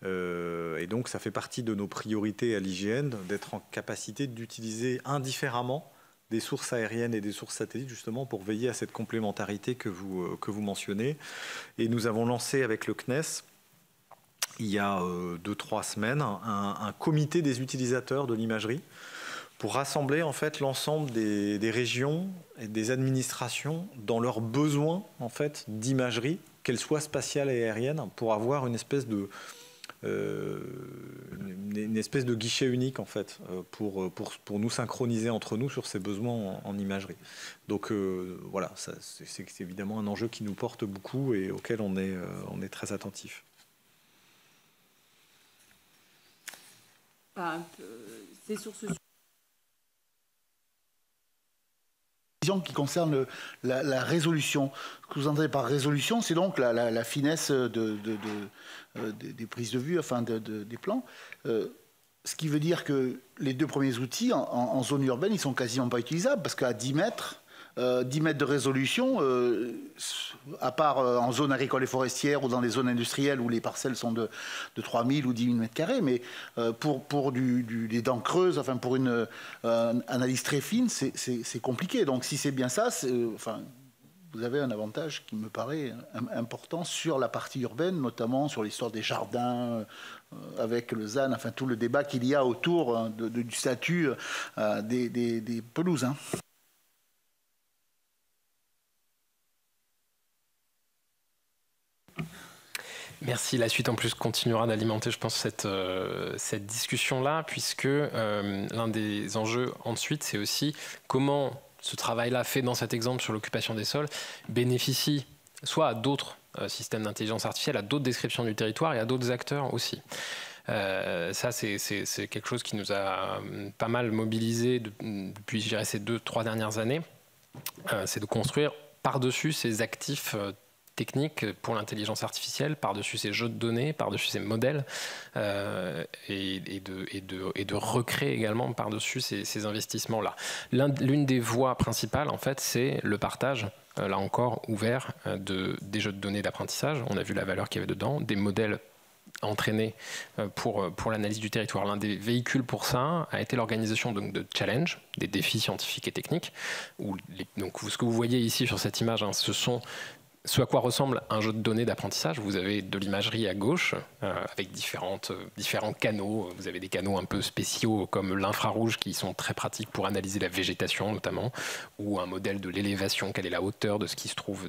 Et donc, ça fait partie de nos priorités à l'IGN d'être en capacité d'utiliser indifféremment des sources aériennes et des sources satellites, justement pour veiller à cette complémentarité que vous mentionnez. Et nous avons lancé avec le CNES, il y a 2-3 semaines, un comité des utilisateurs de l'imagerie pour rassembler en fait l'ensemble des régions et des administrations dans leurs besoins en fait d'imagerie, qu'elle soit spatiale et aérienne, pour avoir une espèce de guichet unique en fait pour nous synchroniser entre nous sur ces besoins en imagerie. Donc voilà, c'est évidemment un enjeu qui nous porte beaucoup et auquel on est très attentif. C'est sur ce qui concerne la résolution. Ce que vous entendez par résolution, c'est donc la finesse des prises de vue, enfin des plans. Ce qui veut dire que les 2 premiers outils en zone urbaine, ils sont quasiment pas utilisables parce qu'à 10 mètres, 10 mètres de résolution, à part en zone agricole et forestière ou dans les zones industrielles où les parcelles sont de 3000 ou 10 000 mètres carrés, mais pour des dents creuses, enfin pour une analyse très fine, c'est compliqué. Donc si c'est bien ça, enfin, vous avez un avantage qui me paraît important sur la partie urbaine, notamment sur l'histoire des jardins, avec le ZAN, enfin tout le débat qu'il y a autour du statut des pelouses. Hein. Merci. La suite, en plus, continuera d'alimenter, je pense, cette discussion-là, puisque l'un des enjeux, ensuite, c'est aussi comment ce travail-là, fait dans cet exemple sur l'occupation des sols, bénéficie soit à d'autres systèmes d'intelligence artificielle, à d'autres descriptions du territoire et à d'autres acteurs aussi. Ça, c'est quelque chose qui nous a pas mal mobilisé depuis, je dirais, ces 2-3 dernières années. C'est de construire par-dessus ces actifs techniques pour l'intelligence artificielle, par-dessus ces jeux de données, par-dessus ces modèles, et de recréer également par-dessus ces investissements-là. L'une des voies principales, en fait, c'est le partage, là encore, ouvert des jeux de données d'apprentissage. On a vu la valeur qu'il y avait dedans, des modèles entraînés pour l'analyse du territoire. L'un des véhicules pour ça a été l'organisation de challenges, des défis scientifiques et techniques. Donc, ce que vous voyez ici sur cette image, hein, ce à quoi ressemble un jeu de données d'apprentissage. Vous avez de l'imagerie à gauche, avec différents canaux. Vous avez des canaux un peu spéciaux comme l'infrarouge qui sont très pratiques pour analyser la végétation notamment, ou un modèle de l'élévation, quelle est la hauteur de ce qui se trouve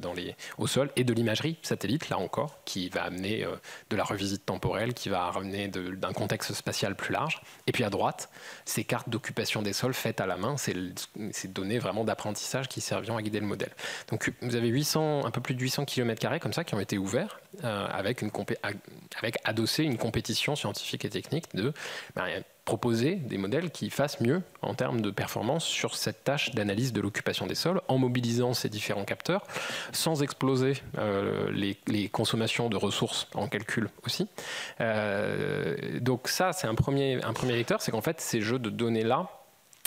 au sol, et de l'imagerie satellite, là encore, qui va amener de la revisite temporelle, qui va ramener d'un contexte spatial plus large. Et puis à droite, ces cartes d'occupation des sols faites à la main, ces données vraiment d'apprentissage qui serviront à guider le modèle. Donc vous avez un peu plus de 800 km² comme ça qui ont été ouverts avec adossé une compétition scientifique et technique de proposer des modèles qui fassent mieux en termes de performance sur cette tâche d'analyse de l'occupation des sols en mobilisant ces différents capteurs sans exploser les consommations de ressources en calcul aussi. Donc ça, c'est un premier vecteur, c'est qu'en fait ces jeux de données-là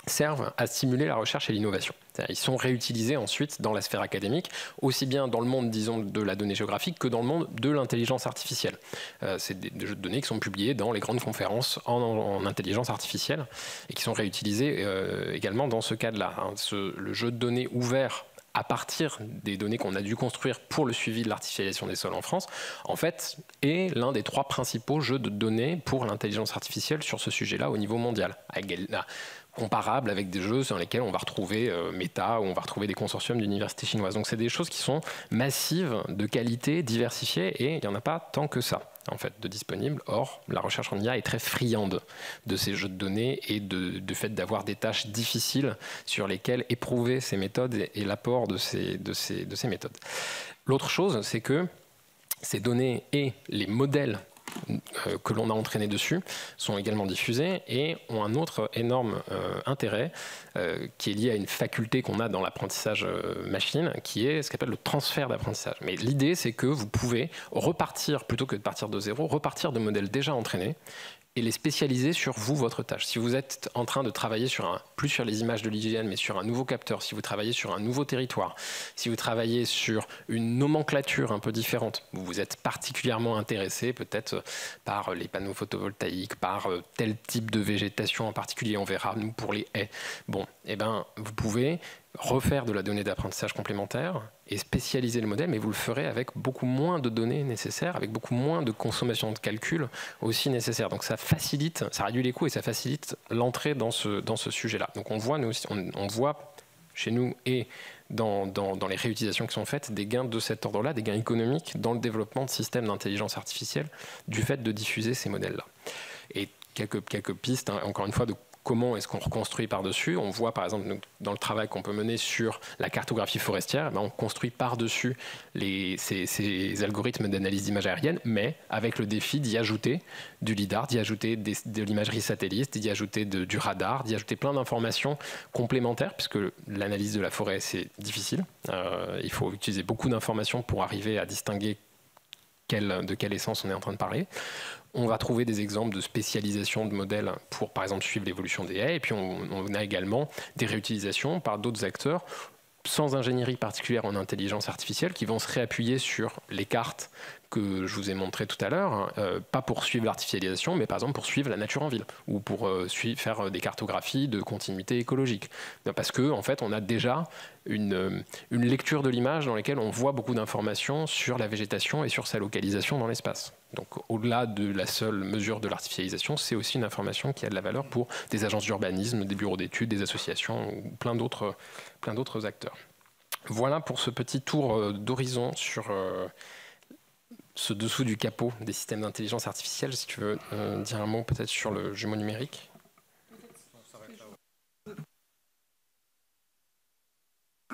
servent à stimuler la recherche et l'innovation. Ils sont réutilisés ensuite dans la sphère académique, aussi bien dans le monde, disons, de la donnée géographique que dans le monde de l'intelligence artificielle. C'est des jeux de données qui sont publiés dans les grandes conférences en intelligence artificielle et qui sont réutilisés également dans ce cadre-là. Le jeu de données ouvert à partir des données qu'on a dû construire pour le suivi de l'artificialisation des sols en France, en fait, est l'un des 3 principaux jeux de données pour l'intelligence artificielle sur ce sujet-là au niveau mondial, comparable avec des jeux sur lesquels on va retrouver Meta ou on va retrouver des consortiums d'universités chinoises. Donc c'est des choses qui sont massives, de qualité, diversifiées, et il n'y en a pas tant que ça en fait de disponibles. Or, la recherche en IA est très friande de ces jeux de données et du fait d'avoir des tâches difficiles sur lesquelles éprouver ces méthodes et l'apport de ces méthodes. L'autre chose, c'est que ces données et les modèles que l'on a entraînés dessus sont également diffusés et ont un autre énorme intérêt qui est lié à une faculté qu'on a dans l'apprentissage machine, qui est ce qu'on appelle le transfert d'apprentissage. Mais l'idée, c'est que vous pouvez repartir, plutôt que de partir de zéro, repartir de modèles déjà entraînés et les spécialiser sur votre tâche. Si vous êtes en train de travailler plus sur les images de l'IGN, mais sur un nouveau capteur, si vous travaillez sur un nouveau territoire, si vous travaillez sur une nomenclature un peu différente, vous êtes particulièrement intéressé peut-être par les panneaux photovoltaïques, par tel type de végétation en particulier, on verra nous pour les haies. Bon, vous pouvez refaire de la donnée d'apprentissage complémentaire et spécialiser le modèle, mais vous le ferez avec beaucoup moins de données nécessaires, avec beaucoup moins de consommation de calcul aussi nécessaire. Donc ça réduit les coûts et ça facilite l'entrée dans ce sujet-là. Donc on voit chez nous et dans les réutilisations qui sont faites des gains de cet ordre-là, des gains économiques dans le développement de systèmes d'intelligence artificielle du fait de diffuser ces modèles-là. Et quelques pistes, hein, encore une fois, de comment est-ce qu'on reconstruit par-dessus. On voit par exemple dans le travail qu'on peut mener sur la cartographie forestière, on construit par-dessus ces algorithmes d'analyse d'images aériennes, mais avec le défi d'y ajouter du lidar, d'y ajouter de l'imagerie satellite, d'y ajouter du radar, d'y ajouter plein d'informations complémentaires, puisque l'analyse de la forêt, c'est difficile. Il faut utiliser beaucoup d'informations pour arriver à distinguer de quelle essence on est en train de parler. On va trouver des exemples de spécialisation de modèles pour, par exemple, suivre l'évolution des haies. Et puis, on a également des réutilisations par d'autres acteurs sans ingénierie particulière en intelligence artificielle, qui vont se réappuyer sur les cartes que je vous ai montrées tout à l'heure, pas pour suivre l'artificialisation, mais par exemple pour suivre la nature en ville, ou pour faire des cartographies de continuité écologique. Parce qu'en fait, on a déjà une lecture de l'image dans laquelle on voit beaucoup d'informations sur la végétation et sur sa localisation dans l'espace. Donc au-delà de la seule mesure de l'artificialisation, c'est aussi une information qui a de la valeur pour des agences d'urbanisme, des bureaux d'études, des associations, ou plein d'autres acteurs. Voilà pour ce petit tour d'horizon sur ce dessous du capot des systèmes d'intelligence artificielle. Si tu veux dire un mot peut-être sur le jumeau numérique.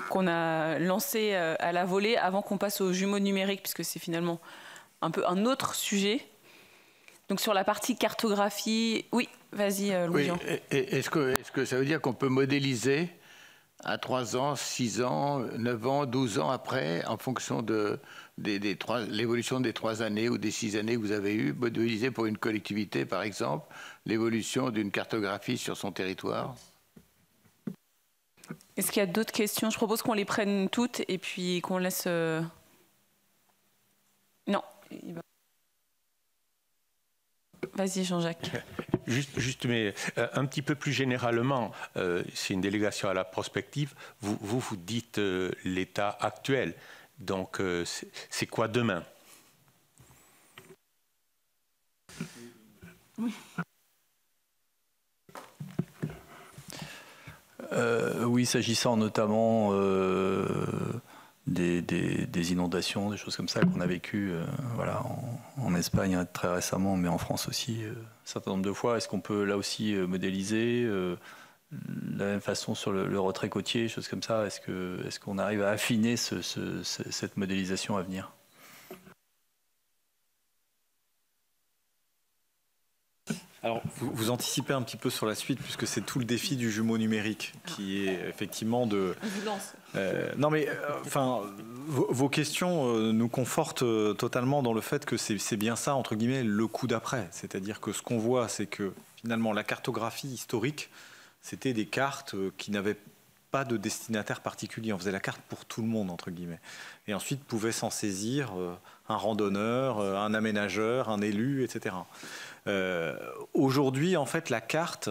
Qu'on a lancé à la volée avant qu'on passe au jumeau numérique, puisque c'est finalement un peu un autre sujet. Donc sur la partie cartographie, oui, vas-y Louis-Jean. Oui, est-ce que ça veut dire qu'on peut modéliser à 3 ans, 6 ans, 9 ans, 12 ans après, en fonction de l'évolution des 3 années ou des 6 années que vous avez eues, modéliser pour une collectivité, par exemple, l'évolution d'une cartographie sur son territoire? Est-ce qu'il y a d'autres questions? Je propose qu'on les prenne toutes et puis qu'on laisse... Non. Vas-y Jean-Jacques. Juste, mais un petit peu plus généralement, c'est une délégation à la prospective. Vous dites l'état actuel. Donc, c'est quoi demain? Oui. Oui, s'agissant notamment des inondations, des choses comme ça qu'on a vécues voilà, en Espagne très récemment, mais en France aussi un certain nombre de fois. Est-ce qu'on peut là aussi modéliser de la même façon sur le retrait côtier, choses comme ça? Est-ce qu'on arrive à affiner cette modélisation à venir? Alors, vous anticipez un petit peu sur la suite, puisque c'est tout le défi du jumeau numérique, qui est effectivement de... non mais, enfin, vos questions nous confortent totalement dans le fait que c'est bien ça, entre guillemets, le coup d'après. C'est-à-dire que ce qu'on voit, c'est que finalement, la cartographie historique, c'était des cartes qui n'avaient pas de destinataire particulier. On faisait la carte pour tout le monde, entre guillemets. Et ensuite, pouvait s'en saisir un randonneur, un aménageur, un élu, etc. Aujourd'hui, en fait, la carte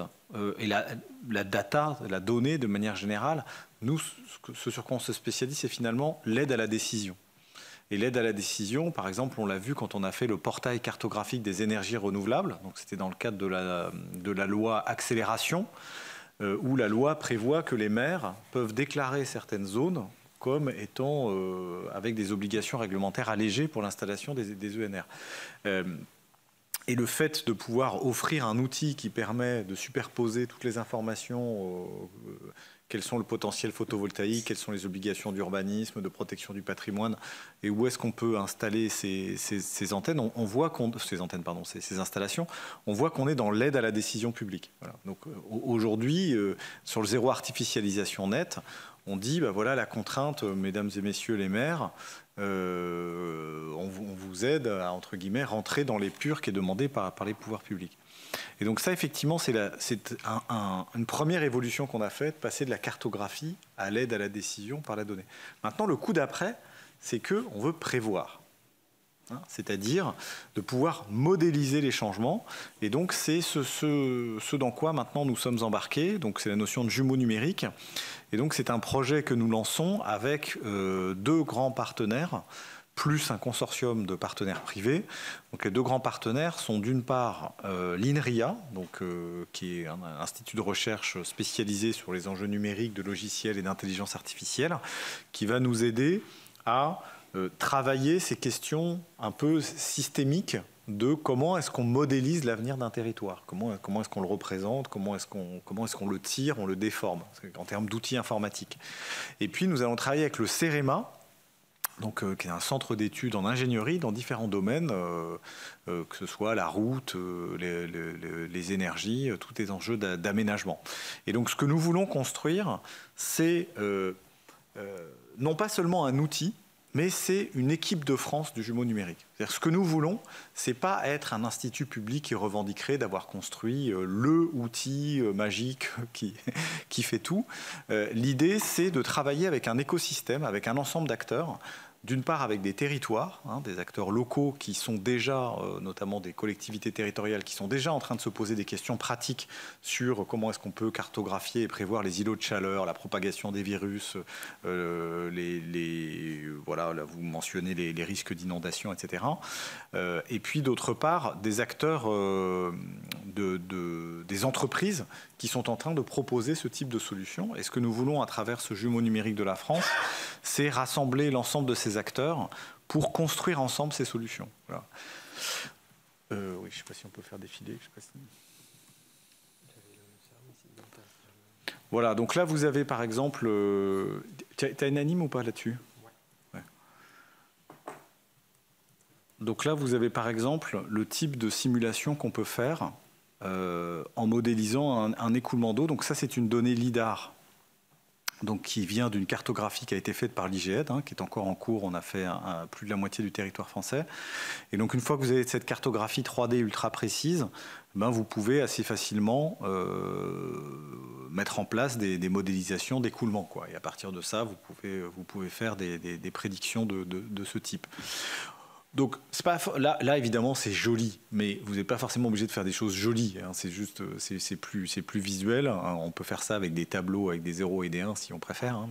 et la data, la donnée de manière générale, nous, ce sur quoi on se spécialise, c'est finalement l'aide à la décision. Et l'aide à la décision, par exemple, on l'a vu quand on a fait le portail cartographique des énergies renouvelables, donc c'était dans le cadre de la loi accélération, où la loi prévoit que les maires peuvent déclarer certaines zones comme étant avec des obligations réglementaires allégées pour l'installation des ENR. Et le fait de pouvoir offrir un outil qui permet de superposer toutes les informations, quels sont le potentiel photovoltaïque, quelles sont les obligations d'urbanisme, de protection du patrimoine, et où est-ce qu'on peut installer ces antennes, on voit ces installations, on voit qu'on est dans l'aide à la décision publique. Voilà. Donc aujourd'hui, sur le zéro artificialisation net, on dit, bah voilà la contrainte, mesdames et messieurs les maires, on vous aide à, entre guillemets, rentrer dans l'épure qui est demandée par les pouvoirs publics. Et donc ça, effectivement, c'est une première évolution qu'on a faite, passer de la cartographie à l'aide à la décision par la donnée. Maintenant, le coup d'après, c'est qu'on veut prévoir. C'est-à-dire de pouvoir modéliser les changements. Et donc, c'est ce dans quoi maintenant nous sommes embarqués. Donc, c'est la notion de jumeau numérique. Et donc, c'est un projet que nous lançons avec 2 grands partenaires, plus un consortium de partenaires privés. Donc, les 2 grands partenaires sont d'une part l'INRIA, donc, qui est un institut de recherche spécialisé sur les enjeux numériques, de logiciels et d'intelligence artificielle, qui va nous aider à travailler ces questions un peu systémiques de comment est-ce qu'on modélise l'avenir d'un territoire, comment est-ce qu'on le représente, comment est-ce qu'on le tire, on le déforme, en termes d'outils informatiques. Et puis nous allons travailler avec le CEREMA, donc, qui est un centre d'études en ingénierie dans différents domaines, que ce soit la route, les énergies, tous les enjeux d'aménagement. Et donc ce que nous voulons construire, c'est non pas seulement un outil, mais c'est une équipe de France du jumeau numérique. C'est-à-dire, ce que nous voulons, c'est pas être un institut public qui revendiquerait d'avoir construit le outil magique qui fait tout. L'idée, c'est de travailler avec un écosystème, avec un ensemble d'acteurs, d'une part avec des territoires, des acteurs locaux qui sont déjà, notamment des collectivités territoriales, qui sont déjà en train de se poser des questions pratiques sur comment est-ce qu'on peut cartographier et prévoir les îlots de chaleur, la propagation des virus, voilà, là, vous mentionnez les risques d'inondation, etc. Et puis d'autre part, des acteurs, des entreprises qui sont en train de proposer ce type de solution. Et ce que nous voulons à travers ce jumeau numérique de la France, c'est rassembler l'ensemble de ces acteurs pour construire ensemble ces solutions. Voilà. Oui, je ne sais pas si on peut faire défiler. Je sais pas si... Voilà, donc là vous avez par exemple... Tu as une anime ou pas là-dessus? Ouais. Donc là vous avez par exemple le type de simulation qu'on peut faire en modélisant un écoulement d'eau. Donc ça, c'est une donnée LIDAR, donc qui vient d'une cartographie qui a été faite par l'IGN, qui est encore en cours. On a fait plus de la moitié du territoire français. Et donc une fois que vous avez cette cartographie 3D ultra précise, vous pouvez assez facilement mettre en place des modélisations d'écoulement, quoi. Et à partir de ça, vous pouvez faire des prédictions de ce type. Donc, là, évidemment, c'est joli, mais vous n'êtes pas forcément obligé de faire des choses jolies. C'est juste, c'est plus visuel. On peut faire ça avec des tableaux, avec des 0 et des 1, si on préfère.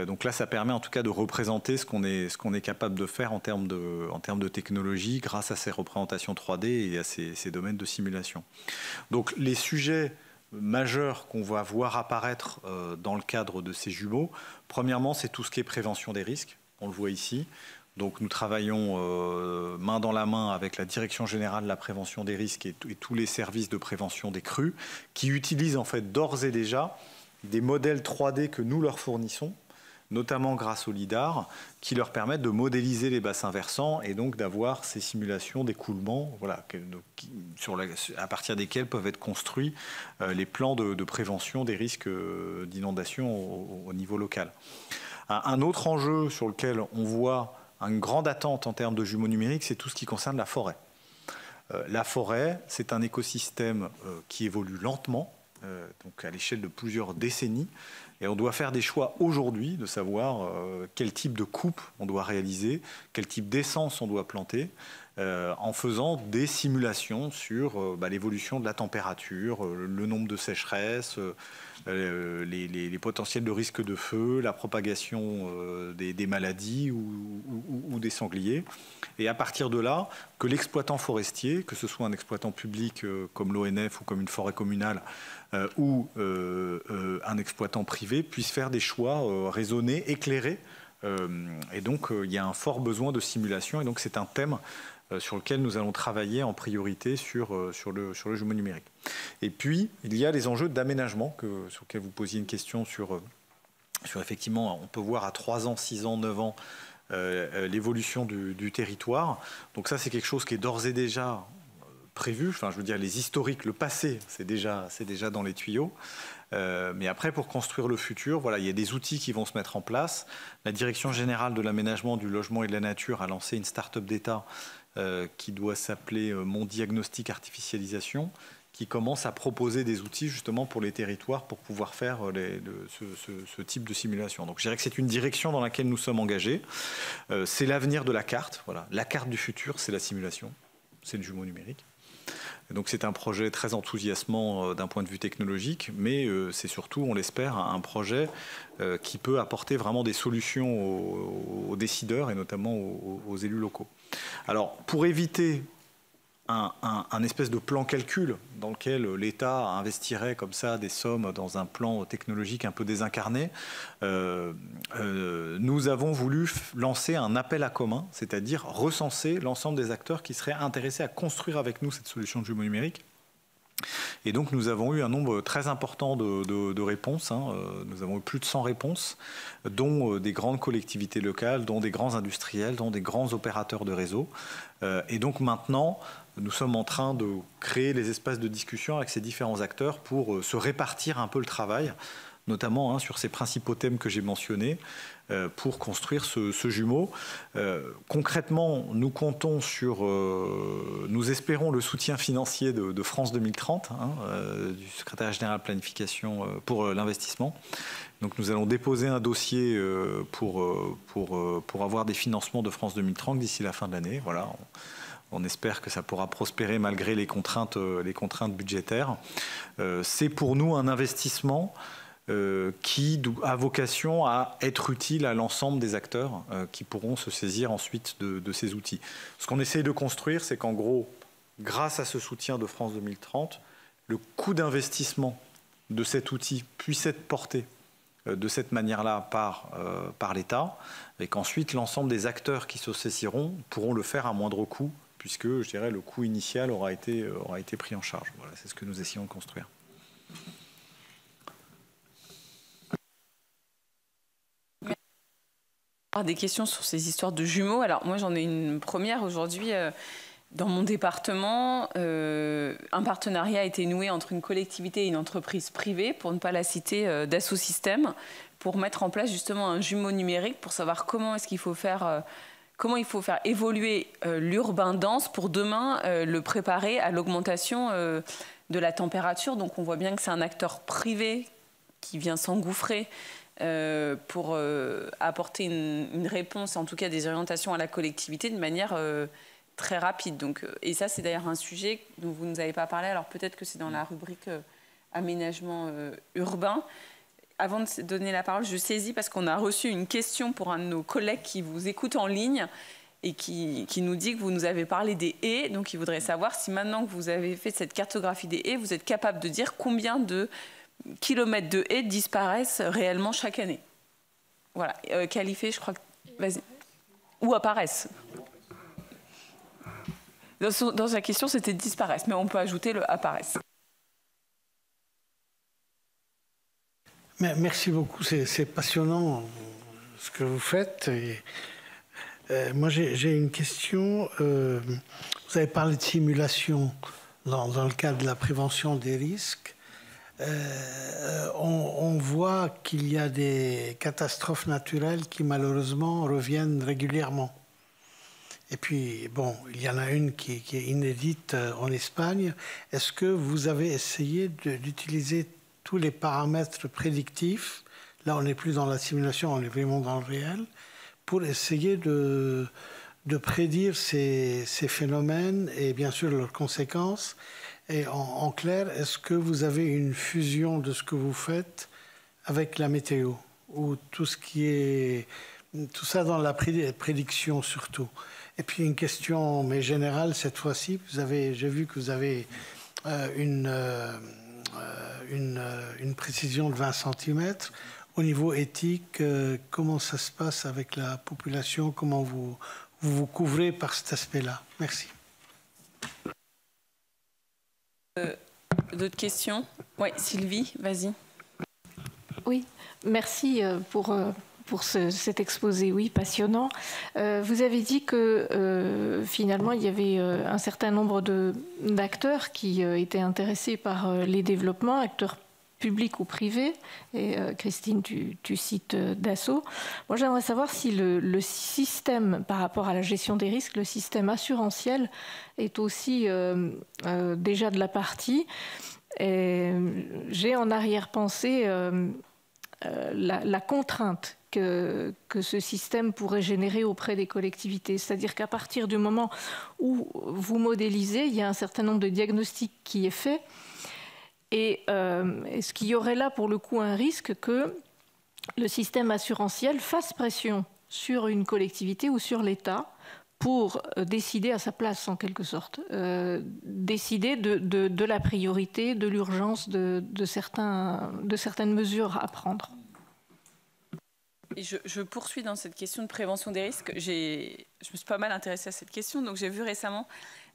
Donc là, ça permet en tout cas de représenter ce qu'on est capable de faire en termes de technologie grâce à ces représentations 3D et à ces domaines de simulation. Donc, les sujets majeurs qu'on va voir apparaître dans le cadre de ces jumeaux, premièrement, c'est tout ce qui est prévention des risques. On le voit ici. Donc nous travaillons main dans la main avec la Direction générale de la prévention des risques et tous les services de prévention des crues qui utilisent en fait d'ores et déjà des modèles 3D que nous leur fournissons, notamment grâce au LIDAR, qui leur permettent de modéliser les bassins versants et donc d'avoir ces simulations d'écoulement, voilà, à partir desquelles peuvent être construits les plans de prévention des risques d'inondation au niveau local. Un autre enjeu sur lequel on voit une grande attente en termes de jumeaux numériques, c'est tout ce qui concerne la forêt. La forêt, c'est un écosystème qui évolue lentement, donc à l'échelle de plusieurs décennies, et on doit faire des choix aujourd'hui de savoir quel type de coupe on doit réaliser, quel type d'essence on doit planter, en faisant des simulations sur l'évolution de la température, le nombre de sécheresses, les potentiels de risque de feu, la propagation des maladies ou des sangliers. Et à partir de là, que l'exploitant forestier, que ce soit un exploitant public comme l'ONF ou comme une forêt communale, ou un exploitant privé, puisse faire des choix raisonnés, éclairés. Et donc, il y a un fort besoin de simulation. Et donc, c'est un thème sur lequel nous allons travailler en priorité sur le jumeau numérique. Et puis, il y a les enjeux d'aménagement sur lesquels vous posiez une question sur effectivement, on peut voir à 3 ans, 6 ans, 9 ans l'évolution du territoire. Donc ça, c'est quelque chose qui est d'ores et déjà prévu. Enfin, je veux dire, les historiques, le passé, c'est déjà dans les tuyaux. Mais après, pour construire le futur, voilà, il y a des outils qui vont se mettre en place. La Direction générale de l'aménagement, du logement et de la nature a lancé une start-up d'État qui doit s'appeler Mon Diagnostic Artificialisation, qui commence à proposer des outils justement pour les territoires pour pouvoir faire ce type de simulation. Donc je dirais que c'est une direction dans laquelle nous sommes engagés. C'est l'avenir de la carte. Voilà. La carte du futur, c'est la simulation, c'est le jumeau numérique. Donc c'est un projet très enthousiasmant d'un point de vue technologique, mais c'est surtout, on l'espère, un projet qui peut apporter vraiment des solutions aux décideurs et notamment aux élus locaux. Alors pour éviter un espèce de plan calcul dans lequel l'État investirait comme ça des sommes dans un plan technologique un peu désincarné, nous avons voulu lancer un appel à commun, c'est-à-dire recenser l'ensemble des acteurs qui seraient intéressés à construire avec nous cette solution de jumeau numérique. Et donc nous avons eu un nombre très important de réponses, nous avons eu plus de 100 réponses, dont des grandes collectivités locales, dont des grands industriels, dont des grands opérateurs de réseau. Et donc maintenant, nous sommes en train de créer les espaces de discussion avec ces différents acteurs pour se répartir un peu le travail notamment sur ces principaux thèmes que j'ai mentionnés, pour construire ce jumeau. Concrètement, nous comptons nous espérons le soutien financier de France 2030, du secrétariat général de planification pour l'investissement. Donc nous allons déposer un dossier pour avoir des financements de France 2030 d'ici la fin de l'année. Voilà. On espère que ça pourra prospérer malgré les contraintes budgétaires. C'est pour nous un investissement qui a vocation à être utile à l'ensemble des acteurs qui pourront se saisir ensuite de ces outils. Ce qu'on essaye de construire, c'est qu'en gros, grâce à ce soutien de France 2030, le coût d'investissement de cet outil puisse être porté de cette manière-là par l'État, et qu'ensuite l'ensemble des acteurs qui se saisiront pourront le faire à moindre coût, puisque je dirais le coût initial aura été pris en charge. Voilà, c'est ce que nous essayons de construire. Des questions sur ces histoires de jumeaux. Alors moi j'en ai une première aujourd'hui. Dans mon département, un partenariat a été noué entre une collectivité et une entreprise privée, pour ne pas la citer, Dassault Systèmes, pour mettre en place justement un jumeau numérique pour savoir comment est-ce qu'il faut faire, comment il faut faire évoluer l'urbain dense pour demain le préparer à l'augmentation de la température. Donc on voit bien que c'est un acteur privé qui vient s'engouffrer pour apporter une réponse, en tout cas des orientations à la collectivité de manière très rapide. Donc, et ça, c'est d'ailleurs un sujet dont vous ne nous avez pas parlé. Alors peut-être que c'est dans la rubrique aménagement urbain. Avant de donner la parole, je saisis parce qu'on a reçu une question pour un de nos collègues qui vous écoute en ligne et qui nous dit que vous nous avez parlé des haies. Donc il voudrait savoir si maintenant que vous avez fait cette cartographie des haies, vous êtes capable de dire combien de kilomètres de haies disparaissent réellement chaque année. Voilà. Qualifié, je crois que... Vas-y. Ou apparaissent. Dans sa question, c'était disparaissent, mais on peut ajouter le apparaissent. Merci beaucoup, c'est passionnant ce que vous faites. Et, moi, j'ai une question. Vous avez parlé de simulation dans le cadre de la prévention des risques. On voit qu'il y a des catastrophes naturelles qui, malheureusement, reviennent régulièrement. Et puis, bon, il y en a une qui est inédite en Espagne. Est-ce que vous avez essayé d'utiliser tous les paramètres prédictifs, là on n'est plus dans la simulation, on est vraiment dans le réel, pour essayer de prédire ces phénomènes et bien sûr leurs conséquences? Et en clair, est-ce que vous avez une fusion de ce que vous faites avec la météo, ou tout ça dans la prédiction surtout? Et puis une question, mais générale cette fois-ci, j'ai vu que vous avez une précision de 20 cm. Au niveau éthique, comment ça se passe avec la population? Comment vous couvrez par cet aspect-là? Merci. D'autres questions? Oui, Sylvie, vas-y. Oui, merci pour cet exposé, oui, passionnant. Vous avez dit que finalement, il y avait un certain nombre d'acteurs qui étaient intéressés par les développements, acteurs publics ou privés. Et Christine, tu cites Dassault. Moi, j'aimerais savoir si le système, par rapport à la gestion des risques, le système assurantiel est aussi déjà de la partie. J'ai en arrière-pensée la contrainte que ce système pourrait générer auprès des collectivités. C'est-à-dire qu'à partir du moment où vous modélisez, il y a un certain nombre de diagnostics qui est fait. Et est-ce qu'il y aurait là, pour le coup, un risque que le système assurantiel fasse pression sur une collectivité ou sur l'État pour décider à sa place, en quelque sorte, décider de la priorité, de l'urgence de certaines mesures à prendre? Et je poursuis dans cette question de prévention des risques. Je me suis pas mal intéressée à cette question. Donc j'ai vu récemment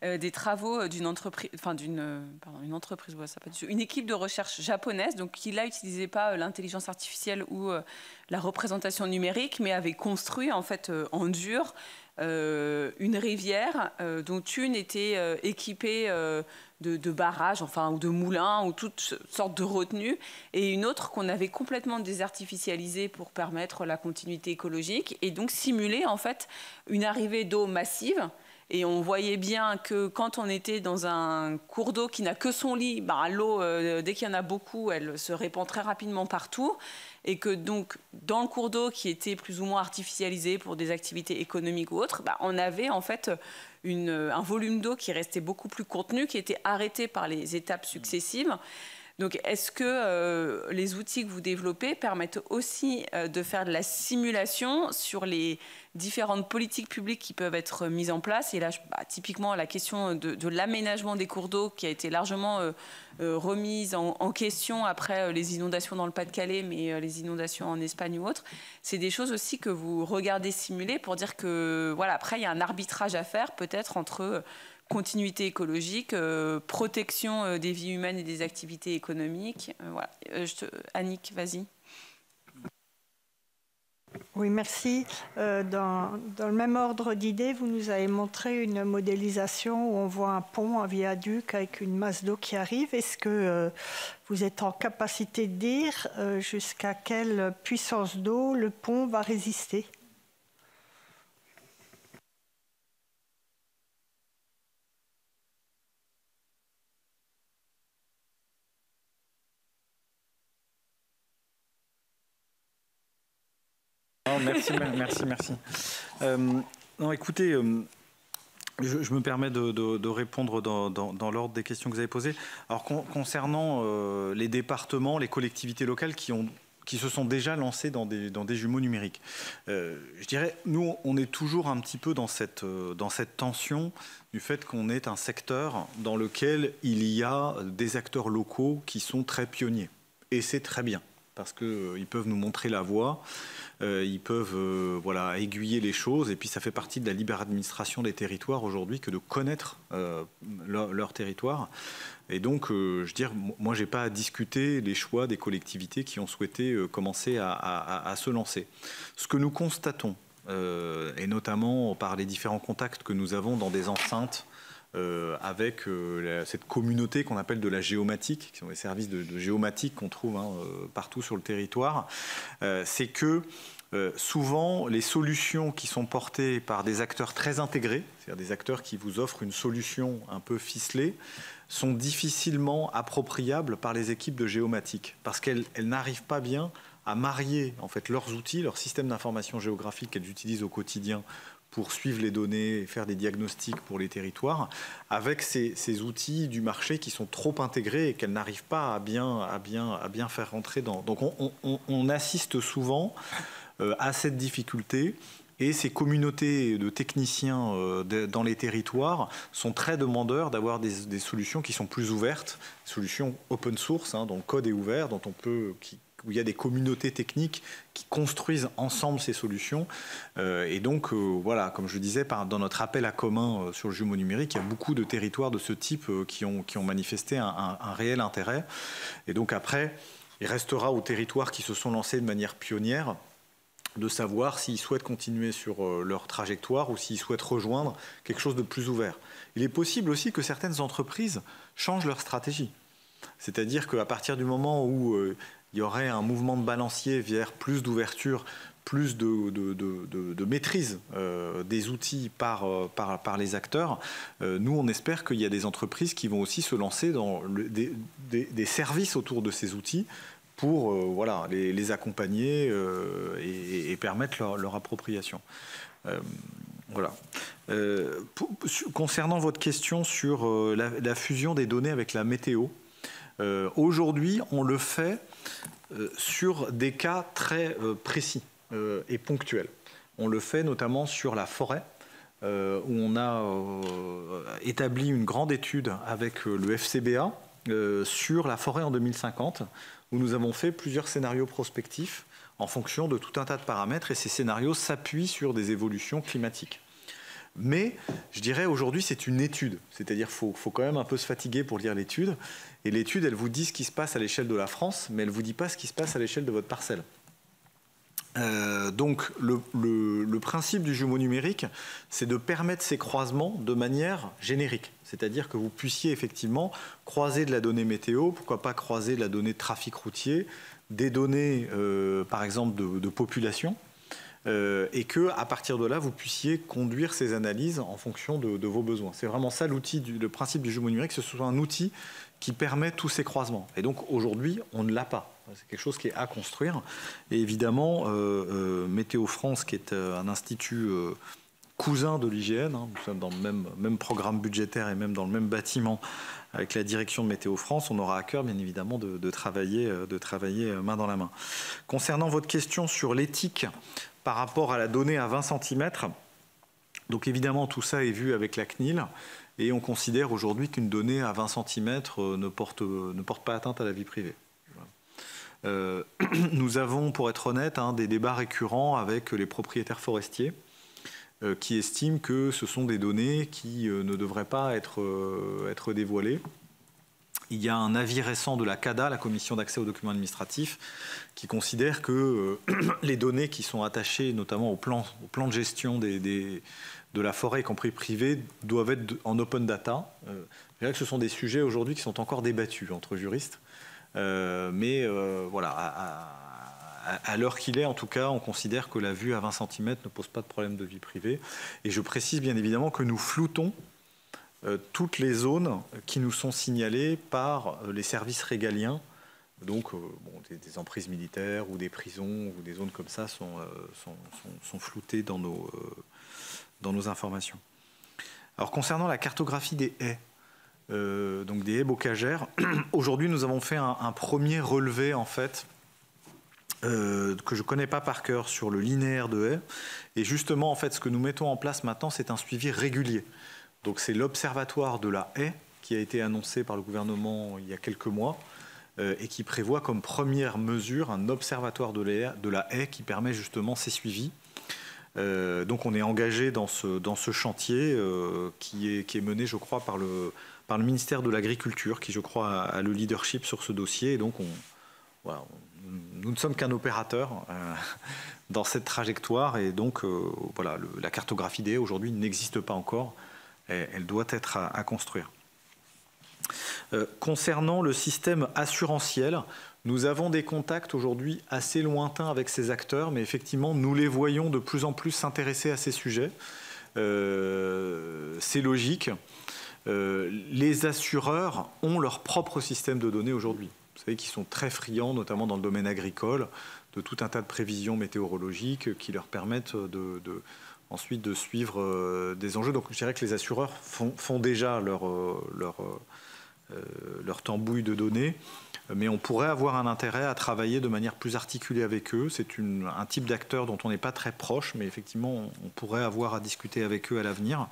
des travaux d'une entreprise, une équipe de recherche japonaise, donc qui là n'utilisait pas l'intelligence artificielle ou la représentation numérique, mais avait construit en fait en dur une rivière dont une était équipée de barrages, enfin, ou de moulins, ou toutes sortes de retenues, et une autre qu'on avait complètement désartificialisée pour permettre la continuité écologique, et donc simuler en fait une arrivée d'eau massive. Et on voyait bien que quand on était dans un cours d'eau qui n'a que son lit, l'eau, dès qu'il y en a beaucoup, elle se répand très rapidement partout. Et que donc, dans le cours d'eau qui était plus ou moins artificialisé pour des activités économiques ou autres, on avait en fait un volume d'eau qui restait beaucoup plus contenu, qui était arrêté par les étapes successives. Donc, est-ce que les outils que vous développez permettent aussi de faire de la simulation sur les différentes politiques publiques qui peuvent être mises en place? Et là, typiquement, la question de l'aménagement des cours d'eau qui a été largement remise en question après les inondations dans le Pas-de-Calais, mais les inondations en Espagne ou autres, c'est des choses aussi que vous regardez simuler pour dire que, voilà, après, il y a un arbitrage à faire peut-être entre continuité écologique, protection des vies humaines et des activités économiques. Voilà. Annick, vas-y. Oui, merci. Dans le même ordre d'idées, vous nous avez montré une modélisation où on voit un pont, un viaduc avec une masse d'eau qui arrive. Est-ce que vous êtes en capacité de dire jusqu'à quelle puissance d'eau le pont va résister ? Merci. Non, écoutez, je me permets de répondre dans l'ordre des questions que vous avez posées. Alors, concernant les départements, les collectivités locales qui se sont déjà lancés dans des jumeaux numériques, je dirais, nous, on est toujours un petit peu dans cette tension du fait qu'on est un secteur dans lequel il y a des acteurs locaux qui sont très pionniers. Et c'est très bien, parce qu'ils peuvent nous montrer la voie. Ils peuvent aiguiller les choses, et puis ça fait partie de la libre administration des territoires aujourd'hui que de connaître leur territoire. Et donc, je veux dire, moi, je n'ai pas à discuter les choix des collectivités qui ont souhaité commencer à se lancer. Ce que nous constatons, et notamment par les différents contacts que nous avons dans des enceintes, avec cette communauté qu'on appelle de la géomatique, qui sont les services de géomatique qu'on trouve partout sur le territoire, c'est que souvent les solutions qui sont portées par des acteurs très intégrés, c'est-à-dire des acteurs qui vous offrent une solution un peu ficelée, sont difficilement appropriables par les équipes de géomatique, parce qu'elles n'arrivent pas bien à marier en fait leurs outils, leur système d'information géographique qu'elles utilisent au quotidien pour suivre les données et faire des diagnostics pour les territoires, avec ces outils du marché qui sont trop intégrés et qu'elles n'arrivent pas à bien faire rentrer dans. Donc on assiste souvent à cette difficulté, et ces communautés de techniciens dans les territoires sont très demandeurs d'avoir des solutions qui sont plus ouvertes, solutions open source, dont le code est ouvert, où il y a des communautés techniques qui construisent ensemble ces solutions. Et donc, voilà, comme je disais, dans notre appel à commun sur le jumeau numérique, il y a beaucoup de territoires de ce type qui ont manifesté un réel intérêt. Et donc après, il restera aux territoires qui se sont lancés de manière pionnière de savoir s'ils souhaitent continuer sur leur trajectoire ou s'ils souhaitent rejoindre quelque chose de plus ouvert. Il est possible aussi que certaines entreprises changent leur stratégie. C'est-à-dire qu'à partir du moment où il y aurait un mouvement de balancier vers plus d'ouverture, plus de maîtrise des outils par les acteurs, nous on espère qu'il y a des entreprises qui vont aussi se lancer dans des services autour de ces outils pour les accompagner et permettre leur appropriation. Voilà. Concernant votre question sur la fusion des données avec la météo, aujourd'hui on le fait sur des cas très précis et ponctuels. On le fait notamment sur la forêt, où on a établi une grande étude avec le FCBA sur la forêt en 2050, où nous avons fait plusieurs scénarios prospectifs en fonction de tout un tas de paramètres, et ces scénarios s'appuient sur des évolutions climatiques. Mais je dirais aujourd'hui c'est une étude, c'est-à-dire qu'il faut quand même un peu se fatiguer pour lire l'étude, et l'étude elle vous dit ce qui se passe à l'échelle de la France, mais elle ne vous dit pas ce qui se passe à l'échelle de votre parcelle. Donc le principe du jumeau numérique, c'est de permettre ces croisements de manière générique. C'est-à-dire que vous puissiez effectivement croiser de la donnée météo, pourquoi pas croiser de la donnée de trafic routier, des données par exemple de population, et que à partir de là, vous puissiez conduire ces analyses en fonction de vos besoins. C'est vraiment ça l'outil, le principe du jumeau numérique, ce soit un outil qui permet tous ces croisements. Et donc aujourd'hui, on ne l'a pas. C'est quelque chose qui est à construire. Et évidemment, Météo France, qui est un institut cousin de l'IGN, hein, nous sommes dans le même programme budgétaire et même dans le même bâtiment avec la direction de Météo France, on aura à cœur, bien évidemment, de travailler main dans la main. Concernant votre question sur l'éthique par rapport à la donnée à 20 cm, donc évidemment, tout ça est vu avec la CNIL. Et on considère aujourd'hui qu'une donnée à 20 cm ne porte pas atteinte à la vie privée. Nous avons, pour être honnête, des débats récurrents avec les propriétaires forestiers qui estiment que ce sont des données qui ne devraient pas être dévoilées. Il y a un avis récent de la CADA, la Commission d'accès aux documents administratifs, qui considère que les données qui sont attachées notamment au plan de gestion de la forêt, y compris privée, doivent être en open data. Je dirais que ce sont des sujets aujourd'hui qui sont encore débattus entre juristes. Voilà, à l'heure qu'il est, en tout cas, on considère que la vue à 20 cm ne pose pas de problème de vie privée. Et je précise bien évidemment que nous floutons toutes les zones qui nous sont signalées par les services régaliens. Donc, des emprises militaires ou des prisons ou des zones comme ça sont floutées dans nos informations. Alors, concernant la cartographie des haies, donc des haies bocagères, aujourd'hui, nous avons fait un premier relevé, en fait, que je ne connais pas par cœur sur le linéaire de haies. Et justement, en fait, ce que nous mettons en place maintenant, c'est un suivi régulier. Donc, c'est l'observatoire de la haie qui a été annoncé par le gouvernement il y a quelques mois et qui prévoit comme première mesure un observatoire de la haie qui permet justement ces suivis. Donc on est engagé dans ce chantier qui est mené, je crois, par le ministère de l'Agriculture, qui, je crois, a le leadership sur ce dossier. Et donc nous ne sommes qu'un opérateur dans cette trajectoire. Et donc voilà, la cartographie des haies aujourd'hui n'existe pas encore. Elle doit être à construire. Concernant le système assurantiel, nous avons des contacts aujourd'hui assez lointains avec ces acteurs, mais effectivement, nous les voyons de plus en plus s'intéresser à ces sujets. C'est logique. Les assureurs ont leur propre système de données aujourd'hui. Vous savez qu'ils sont très friands, notamment dans le domaine agricole, de tout un tas de prévisions météorologiques qui leur permettent ensuite de suivre des enjeux. Donc je dirais que les assureurs font déjà leur tambouille de données, mais on pourrait avoir un intérêt à travailler de manière plus articulée avec eux. C'est un type d'acteur dont on n'est pas très proche, mais effectivement, on pourrait avoir à discuter avec eux à l'avenir.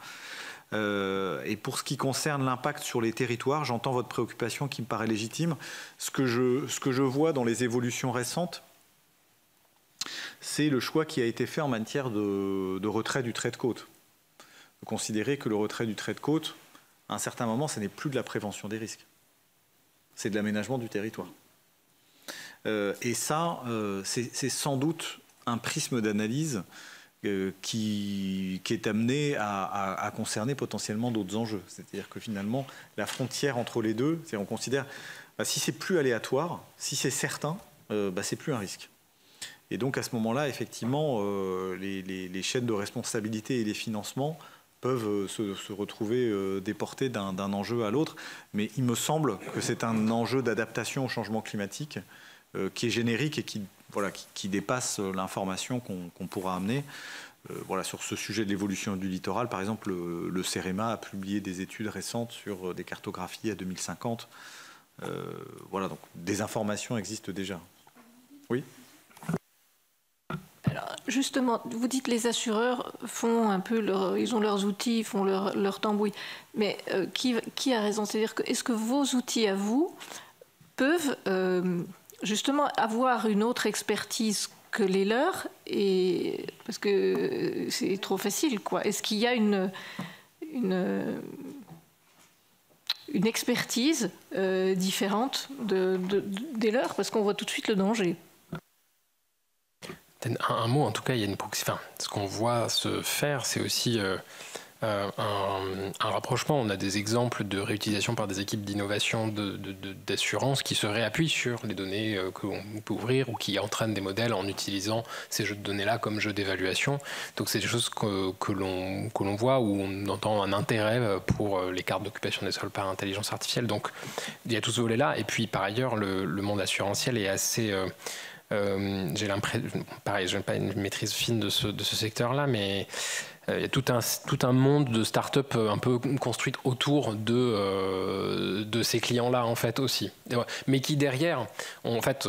Et pour ce qui concerne l'impact sur les territoires, j'entends votre préoccupation qui me paraît légitime. Ce que je vois dans les évolutions récentes, c'est le choix qui a été fait en matière de retrait du trait de côte. De considérer que le retrait du trait de côte, à un certain moment, ce n'est plus de la prévention des risques. C'est de l'aménagement du territoire. Et ça, c'est sans doute un prisme d'analyse qui est amené à concerner potentiellement d'autres enjeux. C'est-à-dire que finalement, la frontière entre les deux, c'est on considère, si c'est plus aléatoire, si c'est certain, c'est plus un risque. Et donc à ce moment-là, effectivement, les chaînes de responsabilité et les financements peuvent se retrouver déportés d'un enjeu à l'autre. Mais il me semble que c'est un enjeu d'adaptation au changement climatique qui est générique et qui dépasse l'information qu'on pourra amener. Sur ce sujet de l'évolution du littoral, par exemple, le CEREMA a publié des études récentes sur des cartographies à 2050. Donc des informations existent déjà. Oui ? Alors, justement, vous dites que les assureurs font un peu ils ont leurs outils, ils font leur tambouille. Mais qui a raison? C'est-à-dire que est-ce que vos outils à vous peuvent justement avoir une autre expertise que les leurs, parce que c'est trop facile, quoi. Est-ce qu'il y a une expertise différente des leurs, parce qu'on voit tout de suite le danger? un mot, en tout cas, il y a une ce qu'on voit se faire, c'est aussi un rapprochement. On a des exemples de réutilisation par des équipes d'innovation d'assurance qui se réappuient sur les données qu'on peut ouvrir ou qui entraînent des modèles en utilisant ces jeux de données-là comme jeux d'évaluation. Donc c'est des choses que l'on voit, où on entend un intérêt pour les cartes d'occupation des sols par intelligence artificielle. Donc il y a tout ce volet-là. Et puis par ailleurs, le monde assurantiel est assez... j'ai l'impression, pareil, je n'ai pas une maîtrise fine de ce secteur-là, mais il y a tout un monde de start-up un peu construite autour de ces clients-là, en fait, aussi. Mais qui, derrière, en fait,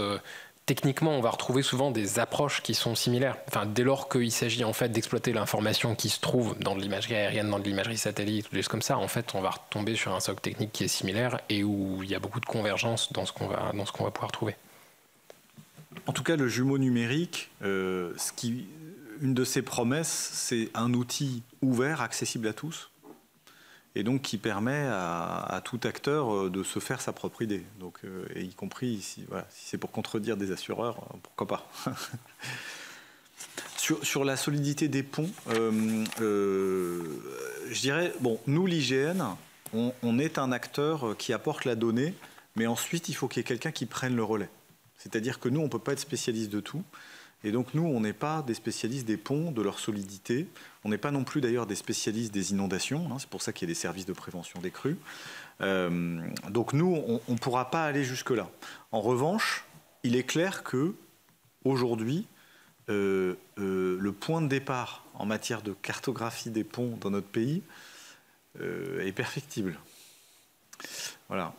techniquement, on va retrouver souvent des approches qui sont similaires. Enfin, dès lors qu'il s'agit, en fait, d'exploiter l'information qui se trouve dans de l'imagerie aérienne, dans de l'imagerie satellite, des choses comme ça, en fait, on va retomber sur un socle technique qui est similaire et où il y a beaucoup de convergence dans ce qu'on va pouvoir trouver. En tout cas, le jumeau numérique, une de ses promesses, c'est un outil ouvert, accessible à tous, et donc qui permet à tout acteur de se faire sa propre idée. Donc, et y compris, si c'est pour contredire des assureurs, pourquoi pas. Sur la solidité des ponts, je dirais, bon, nous, l'IGN, on est un acteur qui apporte la donnée, mais ensuite, il faut qu'il y ait quelqu'un qui prenne le relais. C'est-à-dire que nous, on ne peut pas être spécialiste de tout. Et donc, nous, on n'est pas des spécialistes des ponts, de leur solidité. On n'est pas non plus, d'ailleurs, des spécialistes des inondations. C'est pour ça qu'il y a des services de prévention des crues. Donc, nous, on ne pourra pas aller jusque-là. En revanche, il est clair qu'aujourd'hui, le point de départ en matière de cartographie des ponts dans notre pays est perfectible. Voilà.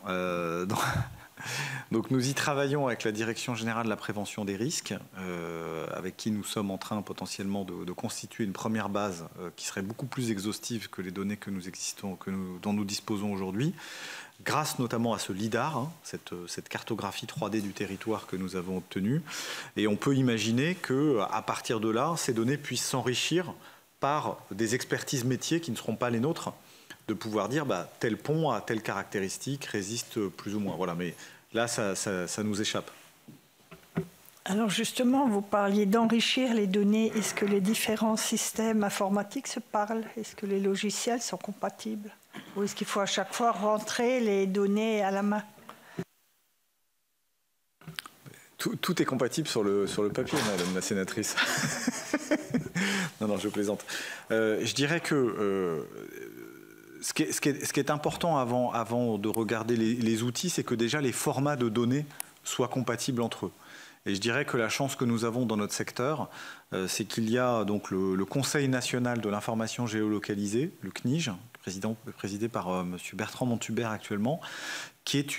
Donc nous y travaillons avec la Direction générale de la prévention des risques, avec qui nous sommes en train potentiellement de constituer une première base qui serait beaucoup plus exhaustive que les données dont nous disposons aujourd'hui, grâce notamment à ce LIDAR, cette cartographie 3D du territoire que nous avons obtenue. Et on peut imaginer qu'à partir de là, ces données puissent s'enrichir par des expertises métiers qui ne seront pas les nôtres, de pouvoir dire tel pont a telle caractéristique, résiste plus ou moins. Voilà, mais là, ça nous échappe. Alors justement, vous parliez d'enrichir les données. Est-ce que les différents systèmes informatiques se parlent? Est-ce que les logiciels sont compatibles? Ou est-ce qu'il faut à chaque fois rentrer les données à la main? Tout est compatible sur le papier, madame la sénatrice. Non, je plaisante. Je dirais que... Ce qui est important avant de regarder les outils, c'est que déjà les formats de données soient compatibles entre eux. Et je dirais que la chance que nous avons dans notre secteur, c'est qu'il y a donc le Conseil national de l'information géolocalisée, le CNIG, présidé par M. Bertrand Montubert actuellement, qui est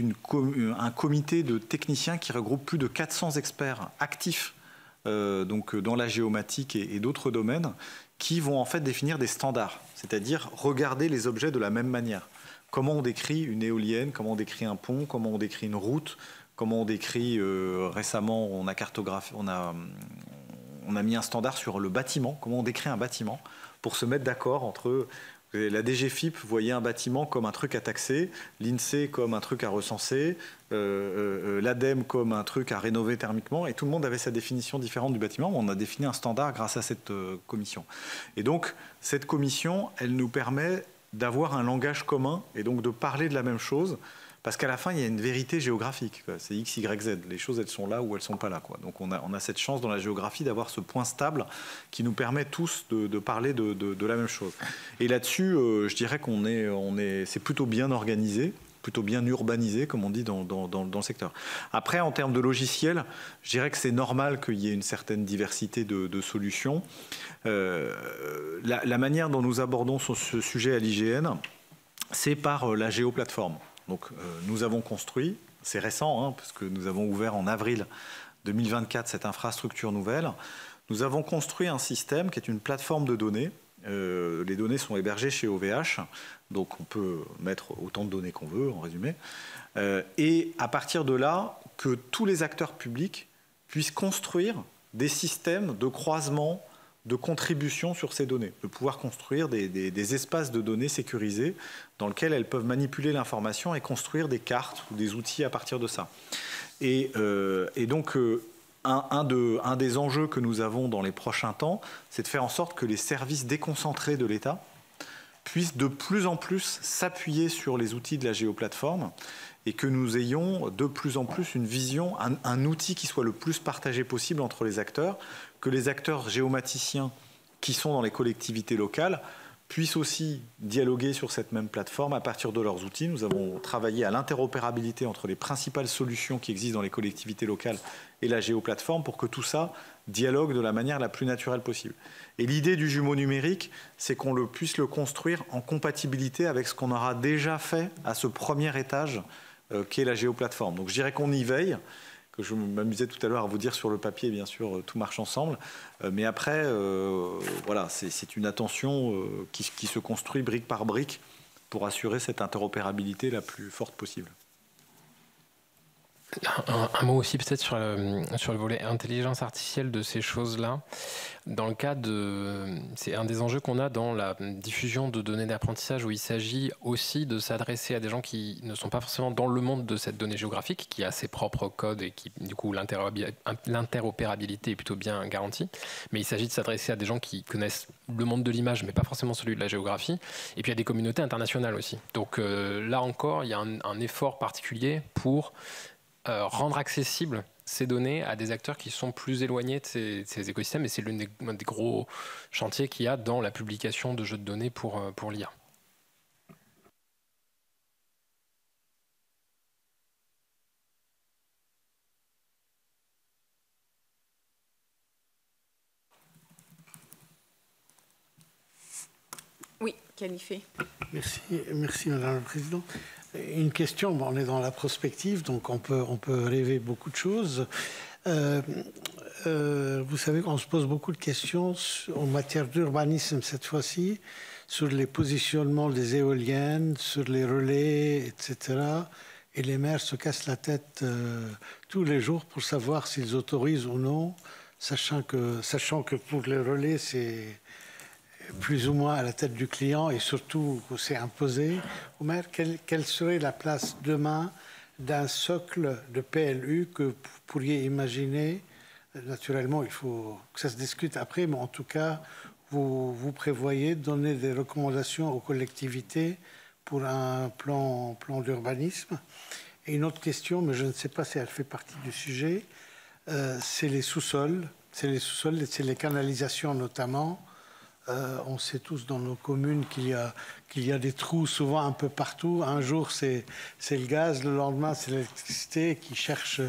un comité de techniciens qui regroupe plus de 400 experts actifs donc dans la géomatique et d'autres domaines, qui vont en fait définir des standards, c'est-à-dire regarder les objets de la même manière. Comment on décrit une éolienne, comment on décrit un pont, comment on décrit une route, comment on décrit récemment, on a mis un standard sur le bâtiment, comment on décrit un bâtiment, pour se mettre d'accord entre la DGFiP voyait un bâtiment comme un truc à taxer, l'INSEE comme un truc à recenser, l'ADEME comme un truc à rénover thermiquement, et tout le monde avait sa définition différente du bâtiment. On a défini un standard grâce à cette commission. Et donc, cette commission, elle nous permet d'avoir un langage commun et donc de parler de la même chose, parce qu'à la fin, il y a une vérité géographique. C'est X, Y, Z. Les choses, elles sont là ou elles ne sont pas là. Donc, on a cette chance dans la géographie d'avoir ce point stable qui nous permet tous de parler de la même chose. Et là-dessus, je dirais c'est plutôt bien organisé, plutôt bien urbanisé, comme on dit dans le secteur. Après, en termes de logiciels, je dirais que c'est normal qu'il y ait une certaine diversité de solutions. La manière dont nous abordons ce sujet à l'IGN, c'est par la géoplateforme. Donc, nous avons construit, c'est récent, parce que nous avons ouvert en avril 2024 cette infrastructure nouvelle. Nous avons construit un système qui est une plateforme de données. Les données sont hébergées chez OVH, donc on peut mettre autant de données qu'on veut, en résumé. Et à partir de là, que tous les acteurs publics puissent construire des systèmes de croisement, de contribution sur ces données, de pouvoir construire des espaces de données sécurisés dans lesquels elles peuvent manipuler l'information et construire des cartes ou des outils à partir de ça. Et donc, un des enjeux que nous avons dans les prochains temps, c'est de faire en sorte que les services déconcentrés de l'État puissent de plus en plus s'appuyer sur les outils de la géoplateforme et que nous ayons de plus en plus une vision, un outil qui soit le plus partagé possible entre les acteurs, que les acteurs géomaticiens qui sont dans les collectivités locales puissent aussi dialoguer sur cette même plateforme à partir de leurs outils. Nous avons travaillé à l'interopérabilité entre les principales solutions qui existent dans les collectivités locales et la géoplateforme pour que tout ça dialogue de la manière la plus naturelle possible. Et l'idée du jumeau numérique, c'est qu'on puisse le construire en compatibilité avec ce qu'on aura déjà fait à ce premier étage qu'est la géoplateforme. Donc je dirais qu'on y veille, que je m'amusais tout à l'heure à vous dire sur le papier, bien sûr, tout marche ensemble. Mais après, voilà, c'est une attention qui se construit brique par brique pour assurer cette interopérabilité la plus forte possible. Un mot aussi peut-être sur le volet intelligence artificielle de ces choses-là. Dans le cas c'est un des enjeux qu'on a dans la diffusion de données d'apprentissage où il s'agit aussi de s'adresser à des gens qui ne sont pas forcément dans le monde de cette donnée géographique, qui a ses propres codes et qui, du coup, l'interopérabilité est plutôt bien garantie. Mais il s'agit de s'adresser à des gens qui connaissent le monde de l'image, mais pas forcément celui de la géographie. Et puis il y a des communautés internationales aussi. Donc là encore, il y a un effort particulier pour rendre accessibles ces données à des acteurs qui sont plus éloignés de ces écosystèmes, et c'est l'un des gros chantiers qu'il y a dans la publication de jeux de données pour l'IA. Oui, Qualifé. Merci Madame la Présidente. Une question, on est dans la prospective, donc on peut rêver beaucoup de choses. Vous savez qu'on se pose beaucoup de questions en matière d'urbanisme cette fois-ci, sur les positionnements des éoliennes, sur les relais, etc. Et les maires se cassent la tête tous les jours pour savoir s'ils autorisent ou non, sachant que pour les relais, c'est plus ou moins à la tête du client et surtout c'est imposé au maire. Quelle serait la place demain d'un socle de PLU que vous pourriez imaginer? Naturellement, il faut que ça se discute après, mais en tout cas, vous prévoyez de donner des recommandations aux collectivités pour un plan d'urbanisme. Et une autre question, mais je ne sais pas si elle fait partie du sujet, c'est les sous-sols. C'est les canalisations notamment. On sait tous dans nos communes qu'il y a des trous souvent un peu partout. Un jour, c'est le gaz, le lendemain, c'est l'électricité qui cherchent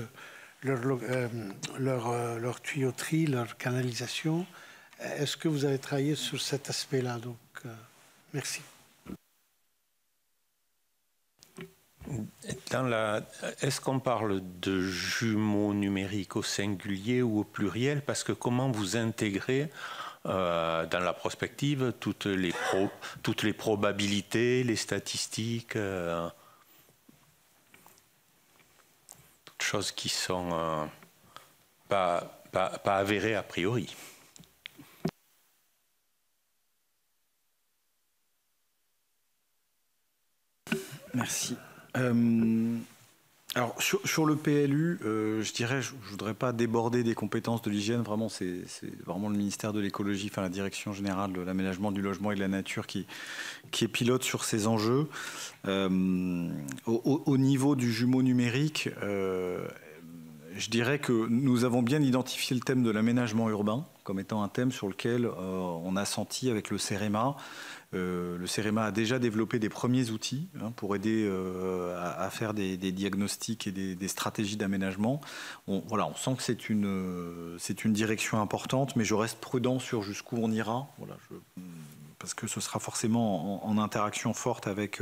leur tuyauterie, leur canalisation. Est-ce que vous avez travaillé sur cet aspect-là? Donc, merci. Est-ce qu'on parle de jumeaux numériques au singulier ou au pluriel? Parce que comment vous intégrez dans la prospective toutes les probabilités, les statistiques, toutes choses qui sont pas avérées a priori. Merci. Alors, sur le PLU, je dirais, je ne voudrais pas déborder des compétences de l'hygiène. Vraiment, c'est vraiment le ministère de l'écologie, enfin la direction générale de l'aménagement du logement et de la nature qui est pilote sur ces enjeux. Au niveau du jumeau numérique, je dirais que nous avons bien identifié le thème de l'aménagement urbain comme étant un thème sur lequel on a senti avec le CEREMA. Le CEREMA a déjà développé des premiers outils pour aider à faire des diagnostics et des stratégies d'aménagement. On sent que c'est une direction importante, mais je reste prudent sur jusqu'où on ira. Voilà, parce que ce sera forcément en interaction forte avec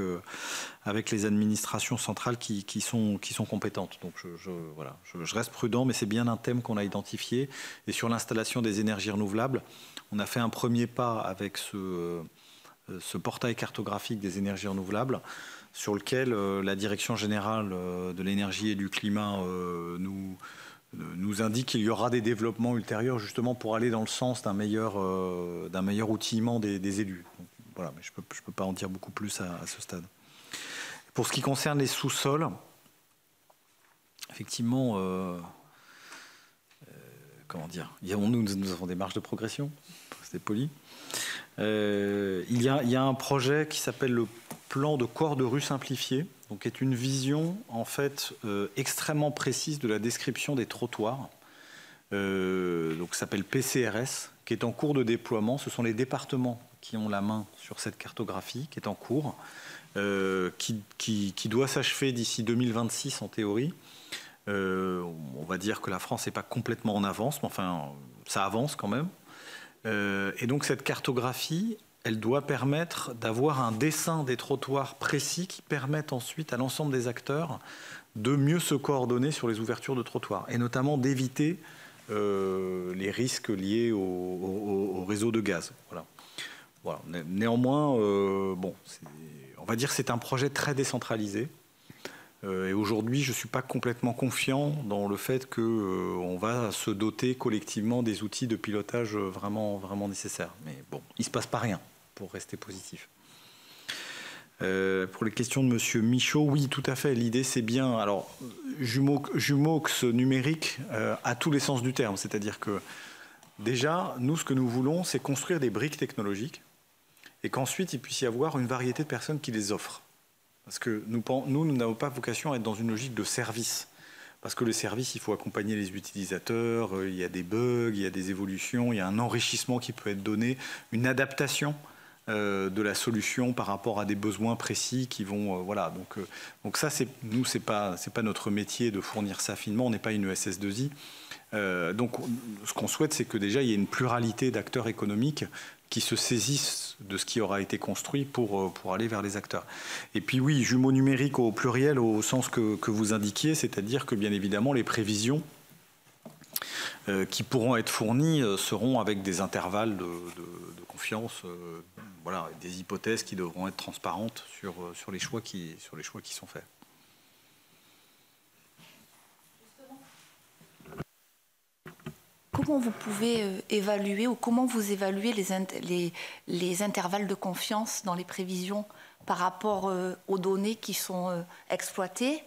les administrations centrales qui sont compétentes. Donc je reste prudent, mais c'est bien un thème qu'on a identifié. Et sur l'installation des énergies renouvelables, on a fait un premier pas avec ce portail cartographique des énergies renouvelables sur lequel la Direction générale de l'énergie et du climat nous indique qu'il y aura des développements ultérieurs justement pour aller dans le sens d'un meilleur outillement des élus. Donc, voilà, mais je peux pas en dire beaucoup plus à ce stade. Pour ce qui concerne les sous-sols, effectivement, comment dire, nous avons des marges de progression, c'est poli. Il y a un projet qui s'appelle le plan de corps de rue simplifié, donc qui est une vision en fait extrêmement précise de la description des trottoirs. Donc ça s'appelle PCRS, qui est en cours de déploiement. Ce sont les départements qui ont la main sur cette cartographie, qui est en cours, qui doit s'achever d'ici 2026 en théorie. On va dire que la France n'est pas complètement en avance, mais enfin ça avance quand même. Et donc cette cartographie, elle doit permettre d'avoir un dessin des trottoirs précis qui permettent ensuite à l'ensemble des acteurs de mieux se coordonner sur les ouvertures de trottoirs et notamment d'éviter les risques liés au réseau de gaz. Voilà. Néanmoins, on va dire que c'est un projet très décentralisé. Et aujourd'hui, je ne suis pas complètement confiant dans le fait qu'on va se doter collectivement des outils de pilotage vraiment nécessaires. Mais bon, il ne se passe pas rien, pour rester positif. Pour les questions de M. Michaud, oui, tout à fait. L'idée, c'est bien. Alors, Jumox numérique à tous les sens du terme. C'est-à-dire que, déjà, nous, ce que nous voulons, c'est construire des briques technologiques et qu'ensuite, il puisse y avoir une variété de personnes qui les offrent. Parce que nous n'avons pas vocation à être dans une logique de service. Parce que le service, il faut accompagner les utilisateurs, il y a des bugs, il y a des évolutions, il y a un enrichissement qui peut être donné, une adaptation de la solution par rapport à des besoins précis qui vont... voilà. Donc ça, nous, c'est pas notre métier de fournir ça finement, on n'est pas une ESS2I. Donc ce qu'on souhaite, c'est que déjà, il y ait une pluralité d'acteurs économiques qui se saisissent de ce qui aura été construit pour aller vers les acteurs. Et puis oui, jumeaux numériques au pluriel au sens que vous indiquiez, c'est-à-dire que bien évidemment les prévisions qui pourront être fournies seront avec des intervalles de confiance, voilà, des hypothèses qui devront être transparentes sur les choix qui sont faits. Comment vous pouvez évaluer ou comment vous évaluez les intervalles de confiance dans les prévisions par rapport aux données qui sont exploitées,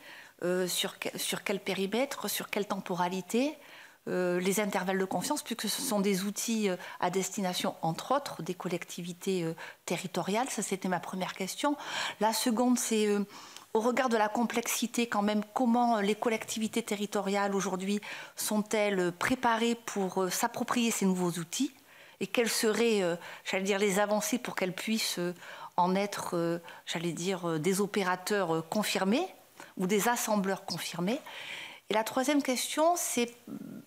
sur quel périmètre, sur quelle temporalité, les intervalles de confiance, puisque ce sont des outils à destination, entre autres, des collectivités territoriales. Ça, c'était ma première question. La seconde, c'est... au regard de la complexité quand même, comment les collectivités territoriales aujourd'hui sont-elles préparées pour s'approprier ces nouveaux outils et quelles seraient, j'allais dire, les avancées pour qu'elles puissent en être, j'allais dire, des opérateurs confirmés ou des assembleurs confirmés. Et la troisième question, c'est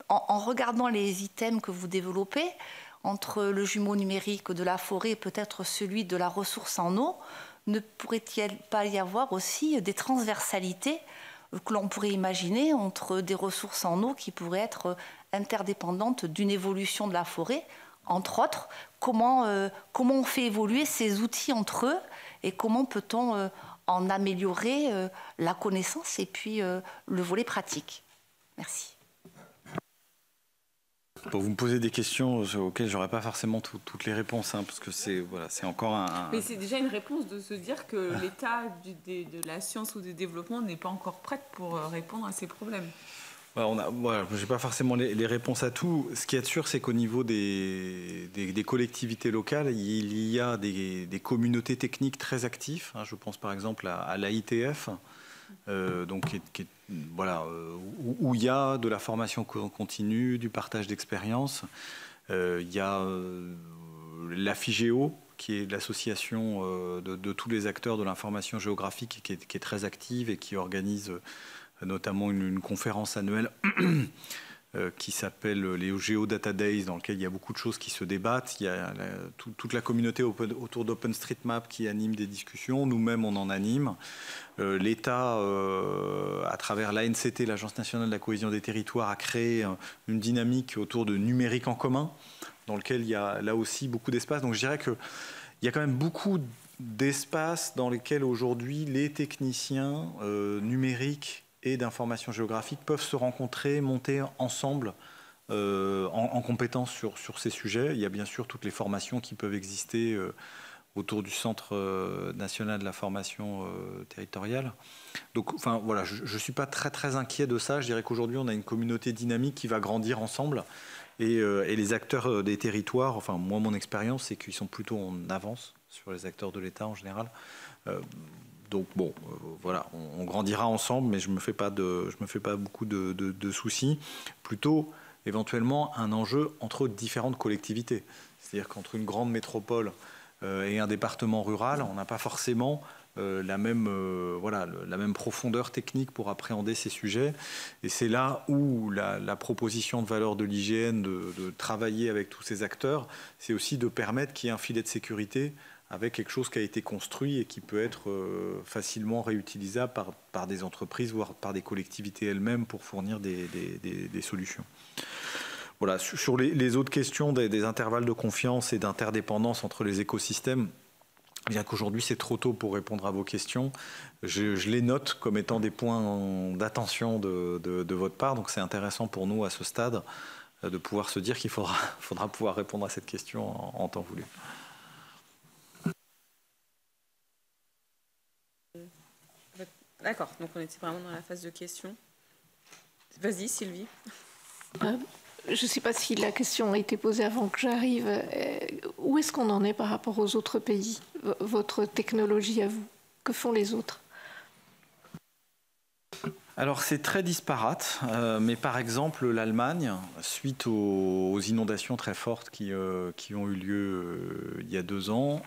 en regardant les items que vous développez, entre le jumeau numérique de la forêt et peut-être celui de la ressource en eau, ne pourrait-il pas y avoir aussi des transversalités que l'on pourrait imaginer entre des ressources en eau qui pourraient être interdépendantes d'une évolution de la forêt, entre autres? Comment on fait évoluer ces outils entre eux et comment peut-on en améliorer la connaissance et puis le volet pratique? Merci. Bon, vous me posez des questions auxquelles je n'aurai pas forcément toutes les réponses, hein, parce que c'est encore un... Mais c'est déjà une réponse de se dire que l'état de la science ou du développement n'est pas encore prête pour répondre à ces problèmes. Voilà, je n'ai pas forcément les réponses à tout. Ce qui est sûr, c'est qu'au niveau des collectivités locales, il y a des communautés techniques très actives. Hein, je pense par exemple à l'AITF, donc voilà, où il y a de la formation continue, du partage d'expériences. Il y a la FIGEO, qui est l'association de tous les acteurs de l'information géographique, qui est très active et qui organise notamment une conférence annuelle qui s'appelle les Geodata Days, dans lequel il y a beaucoup de choses qui se débattent. Il y a toute la communauté autour d'OpenStreetMap qui anime des discussions. Nous-mêmes, on en anime. L'État, à travers l'ANCT, l'Agence nationale de la cohésion des territoires, a créé une dynamique autour de numérique en commun, dans lequel il y a là aussi beaucoup d'espace. Donc je dirais qu'il y a quand même beaucoup d'espace dans lesquels aujourd'hui les techniciens numériques et d'information géographique peuvent se rencontrer, monter ensemble en compétences sur ces sujets. Il y a bien sûr toutes les formations qui peuvent exister autour du Centre national de la formation territoriale. Donc, enfin, voilà, je ne suis pas très inquiet de ça. Je dirais qu'aujourd'hui, on a une communauté dynamique qui va grandir ensemble Et les acteurs des territoires, enfin moi mon expérience c'est qu'ils sont plutôt en avance sur les acteurs de l'État en général. Donc bon, voilà, on grandira ensemble, mais je me fais pas beaucoup de soucis. Plutôt éventuellement un enjeu entre différentes collectivités. C'est-à-dire qu'entre une grande métropole et un département rural, on n'a pas forcément la même profondeur technique pour appréhender ces sujets. Et c'est là où la proposition de valeur de l'IGN de travailler avec tous ces acteurs, c'est aussi de permettre qu'il y ait un filet de sécurité avec quelque chose qui a été construit et qui peut être facilement réutilisable par des entreprises, voire par des collectivités elles-mêmes pour fournir des solutions. Voilà. Sur les autres questions des intervalles de confiance et d'interdépendance entre les écosystèmes, bien qu'aujourd'hui c'est trop tôt pour répondre à vos questions, je les note comme étant des points d'attention de votre part, donc c'est intéressant pour nous à ce stade de pouvoir se dire qu'il faudra pouvoir répondre à cette question en temps voulu. D'accord, donc on était vraiment dans la phase de questions. Vas-y Sylvie. Je ne sais pas si la question a été posée avant que j'arrive. Où est-ce qu'on en est par rapport aux autres pays? Votre technologie à vous, que font les autres? Alors c'est très disparate, mais par exemple l'Allemagne, suite aux inondations très fortes qui ont eu lieu il y a 2 ans,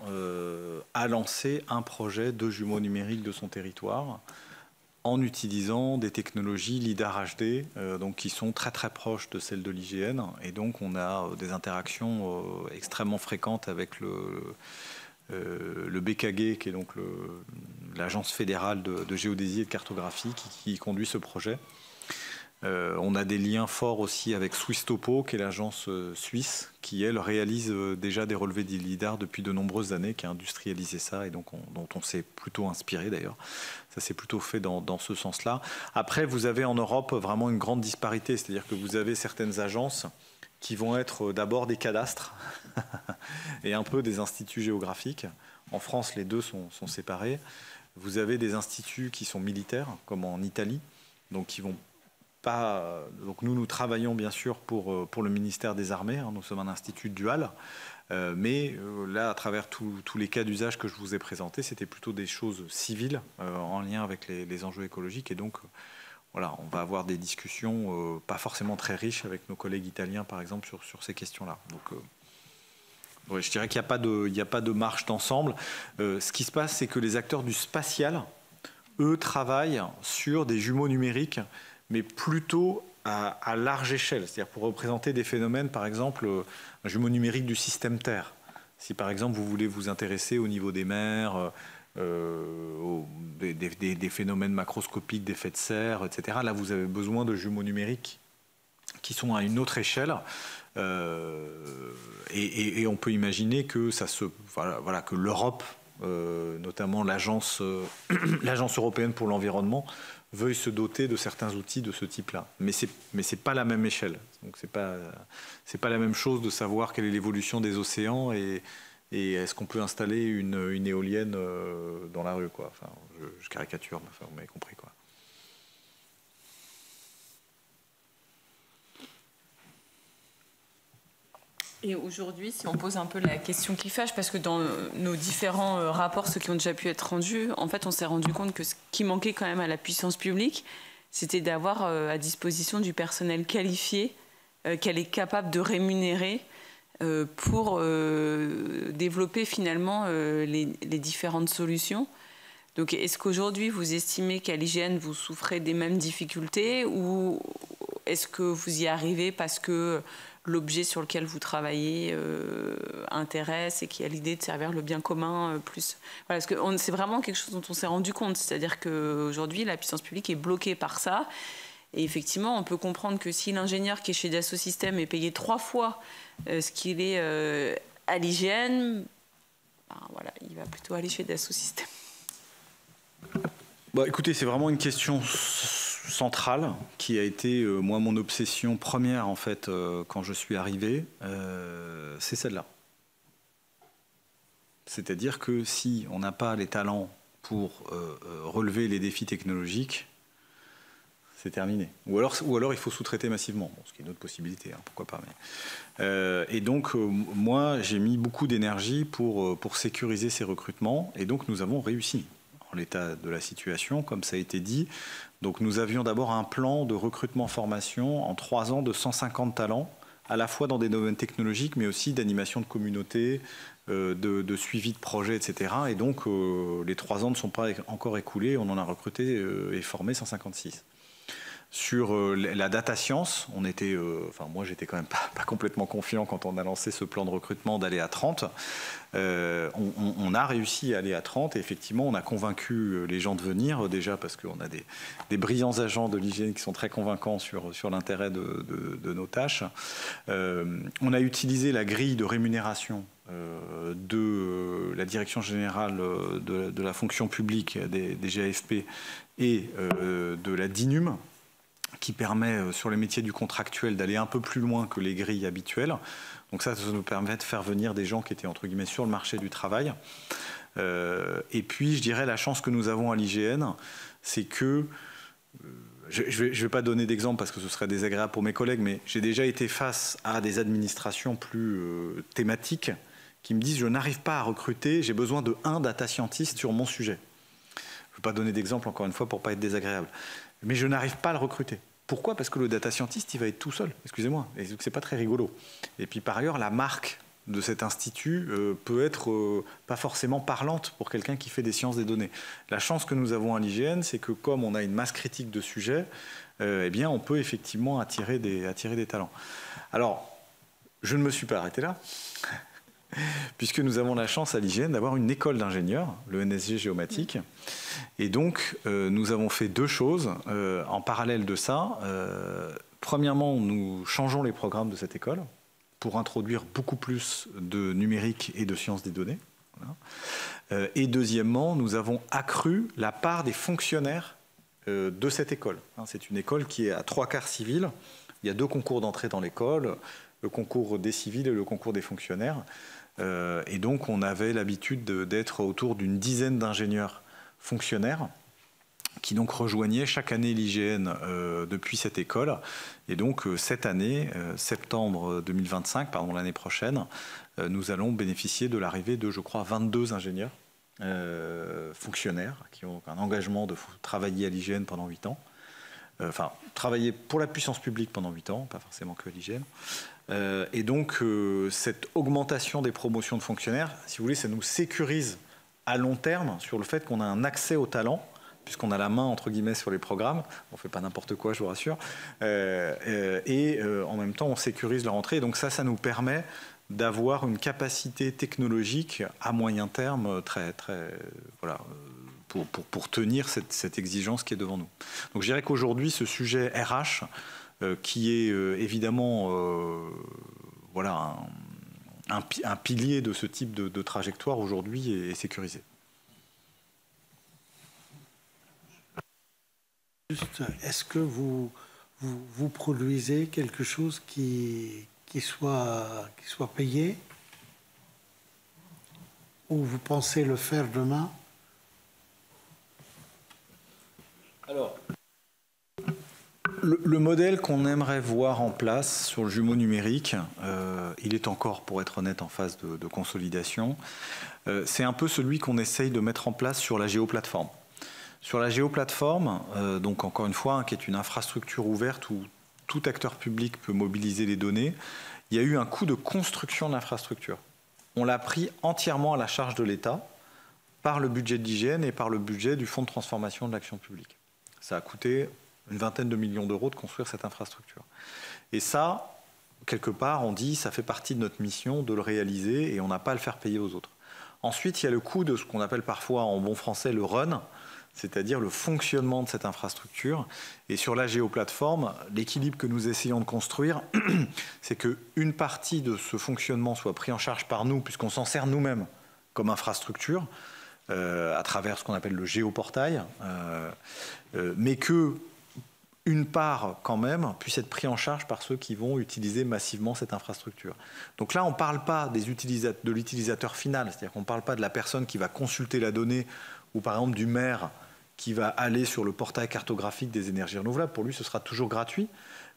a lancé un projet de jumeaux numériques de son territoire en utilisant des technologies LIDAR HD, donc qui sont très très proches de celles de l'IGN, et donc on a des interactions extrêmement fréquentes avec le BKG, qui est donc l'agence fédérale de géodésie et de cartographie qui conduit ce projet. On a des liens forts aussi avec Swisstopo, qui est l'agence suisse, qui elle réalise déjà des relevés de LIDAR depuis de nombreuses années, qui a industrialisé ça et donc dont on s'est plutôt inspiré d'ailleurs. Ça s'est plutôt fait dans ce sens-là. Après, vous avez en Europe vraiment une grande disparité, c'est-à-dire que vous avez certaines agences qui vont être d'abord des cadastres et un peu des instituts géographiques. En France, les deux sont séparés. Vous avez des instituts qui sont militaires, comme en Italie, donc qui vont pas. Donc nous travaillons bien sûr pour le ministère des Armées. Nous sommes un institut dual, mais là, à travers tous les cas d'usage que je vous ai présentés, c'était plutôt des choses civiles en lien avec les enjeux écologiques, et donc. Voilà, on va avoir des discussions pas forcément très riches avec nos collègues italiens, par exemple, sur ces questions-là. Donc, ouais, je dirais qu'il n'y a pas de marche d'ensemble. Ce qui se passe, c'est que les acteurs du spatial, eux, travaillent sur des jumeaux numériques, mais plutôt à large échelle. C'est-à-dire pour représenter des phénomènes, par exemple, un jumeau numérique du système Terre. Si, par exemple, vous voulez vous intéresser au niveau des mers, des phénomènes macroscopiques, d'effets de serre, etc. Là, vous avez besoin de jumeaux numériques qui sont à une autre échelle. Et on peut imaginer que que l'Europe, notamment l'agence européenne pour l'environnement, veuille se doter de certains outils de ce type-là. Mais c'est pas la même échelle. Donc c'est pas la même chose de savoir quelle est l'évolution des océans et est-ce qu'on peut installer une éolienne dans la rue, quoi. Enfin, je caricature, mais enfin, vous m'avez compris, quoi. Et aujourd'hui, si on pose un peu la question qui fâche, parce que dans nos différents rapports, ceux qui ont déjà pu être rendus, en fait, on s'est rendu compte que ce qui manquait quand même à la puissance publique, c'était d'avoir à disposition du personnel qualifié qu'elle est capable de rémunérer pour développer finalement les différentes solutions. Donc, est-ce qu'aujourd'hui, vous estimez qu'à l'IGN, vous souffrez des mêmes difficultés, ou est-ce que vous y arrivez parce que l'objet sur lequel vous travaillez intéresse et qui a l'idée de servir le bien commun plus. Voilà, parce que c'est vraiment quelque chose dont on s'est rendu compte. C'est-à-dire qu'aujourd'hui, la puissance publique est bloquée par ça. Et effectivement, on peut comprendre que si l'ingénieur qui est chez Dassault Systèmes est payé 3 fois ce qu'il est à l'IGN, ben voilà, il va plutôt aller chez Dassault Systèmes. Bah, écoutez, c'est vraiment une question centrale qui a été, moi, mon obsession première, en fait, quand je suis arrivé, c'est celle-là. C'est-à-dire que si on n'a pas les talents pour relever les défis technologiques, c'est terminé. Ou alors il faut sous-traiter massivement, bon, ce qui est une autre possibilité, hein, pourquoi pas. Et donc, moi, j'ai mis beaucoup d'énergie pour sécuriser ces recrutements, et donc nous avons réussi en l'état de la situation, comme ça a été dit. Donc nous avions d'abord un plan de recrutement-formation en 3 ans de 150 talents, à la fois dans des domaines technologiques, mais aussi d'animation de communauté, de suivi de projets, etc. Et donc, les 3 ans ne sont pas encore écoulés. On en a recruté et formé 156. Sur la data science, on était, moi j'étais quand même pas complètement confiant quand on a lancé ce plan de recrutement d'aller à 30. On a réussi à aller à 30 et effectivement on a convaincu les gens de venir, déjà parce qu'on a des brillants agents de l'hygiène qui sont très convaincants sur l'intérêt de nos tâches. On a utilisé la grille de rémunération de la direction générale de la fonction publique des GAFP et de la DINUM, qui permet sur les métiers du contractuel d'aller un peu plus loin que les grilles habituelles. Donc ça nous permet de faire venir des gens qui étaient entre guillemets sur le marché du travail. Et puis je dirais la chance que nous avons à l'IGN, c'est que, je ne vais pas donner d'exemple parce que ce serait désagréable pour mes collègues, mais j'ai déjà été face à des administrations plus thématiques qui me disent je n'arrive pas à recruter, j'ai besoin de 1 data scientist sur mon sujet. Je ne vais pas donner d'exemple encore une fois pour ne pas être désagréable. Mais je n'arrive pas à le recruter. Pourquoi? Parce que le data scientist, il va être tout seul, excusez-moi, et c'est pas très rigolo. Et puis par ailleurs, la marque de cet institut peut être pas forcément parlante pour quelqu'un qui fait des sciences des données. La chance que nous avons à l'IGN, c'est que comme on a une masse critique de sujets, eh bien on peut effectivement attirer des talents. Alors, je ne me suis pas arrêté là, puisque nous avons la chance à l'IGN d'avoir une école d'ingénieurs, le NSG Géomatique. Et donc, nous avons fait 2 choses en parallèle de ça. Premièrement, nous changeons les programmes de cette école pour introduire beaucoup plus de numérique et de sciences des données. Voilà. Et deuxièmement, nous avons accru la part des fonctionnaires de cette école. C'est une école qui est à 3/4 civile. Il y a 2 concours d'entrée dans l'école, le concours des civils et le concours des fonctionnaires. Et donc, on avait l'habitude d'être autour d'une dizaine d'ingénieurs fonctionnaires qui donc rejoignaient chaque année l'IGN depuis cette école. Et donc, cette année, septembre 2025, pardon, l'année prochaine, nous allons bénéficier de l'arrivée de, je crois, 22 ingénieurs fonctionnaires qui ont un engagement de travailler à l'IGN pendant 8 ans. Enfin, travailler pour la puissance publique pendant 8 ans, pas forcément que à l'IGN. Et donc, cette augmentation des promotions de fonctionnaires, si vous voulez, ça nous sécurise à long terme sur le fait qu'on a un accès au talent, puisqu'on a la main, entre guillemets, sur les programmes. On ne fait pas n'importe quoi, je vous rassure. Et en même temps, on sécurise leur entrée. Et donc ça nous permet d'avoir une capacité technologique à moyen terme voilà, pour tenir cette exigence qui est devant nous. Donc je dirais qu'aujourd'hui, ce sujet RH, qui est évidemment voilà, un pilier de ce type de trajectoire aujourd'hui est sécurisé. Juste, est-ce que vous produisez quelque chose qui soit payé ou vous pensez le faire demain? Alors, le modèle qu'on aimerait voir en place sur le jumeau numérique, il est encore, pour être honnête, en phase de consolidation. C'est un peu celui qu'on essaye de mettre en place sur la géoplateforme. Sur la géoplateforme, donc encore une fois, qui est une infrastructure ouverte où tout acteur public peut mobiliser les données, il y a eu un coût de construction de l'infrastructure. On l'a pris entièrement à la charge de l'État par le budget de l'IGN et par le budget du Fonds de transformation de l'action publique. Ça a coûté une vingtaine de millions d'euros de construire cette infrastructure. Et ça, quelque part, on dit ça fait partie de notre mission de le réaliser et on n'a pas à le faire payer aux autres. Ensuite, il y a le coût de ce qu'on appelle parfois en bon français le run, c'est-à-dire le fonctionnement de cette infrastructure. Et sur la géoplateforme, l'équilibre que nous essayons de construire, c'est qu'une partie de ce fonctionnement soit pris en charge par nous, puisqu'on s'en sert nous-mêmes comme infrastructure, à travers ce qu'on appelle le géoportail, mais qu'une part, quand même, puisse être pris en charge par ceux qui vont utiliser massivement cette infrastructure. Donc là, on ne parle pas de l'utilisateur final, c'est-à-dire qu'on ne parle pas de la personne qui va consulter la donnée, ou par exemple du maire qui va aller sur le portail cartographique des énergies renouvelables. Pour lui, ce sera toujours gratuit.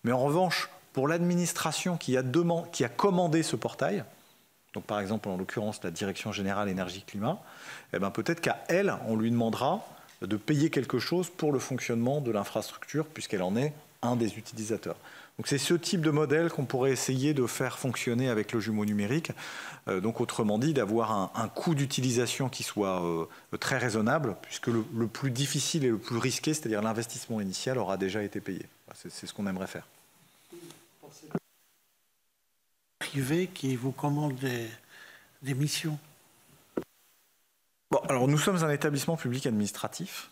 Mais en revanche, pour l'administration qui a commandé ce portail, donc par exemple en l'occurrence la Direction Générale Énergie-Climat, eh ben, peut-être qu'à elle, on lui demandera de payer quelque chose pour le fonctionnement de l'infrastructure, puisqu'elle en est un des utilisateurs. Donc c'est ce type de modèle qu'on pourrait essayer de faire fonctionner avec le jumeau numérique. Donc autrement dit, d'avoir un coût d'utilisation qui soit très raisonnable, puisque le plus difficile et le plus risqué, c'est-à-dire l'investissement initial, aura déjà été payé. C'est ce qu'on aimerait faire. Privé qui vous commande des missions. Bon, alors nous sommes un établissement public administratif.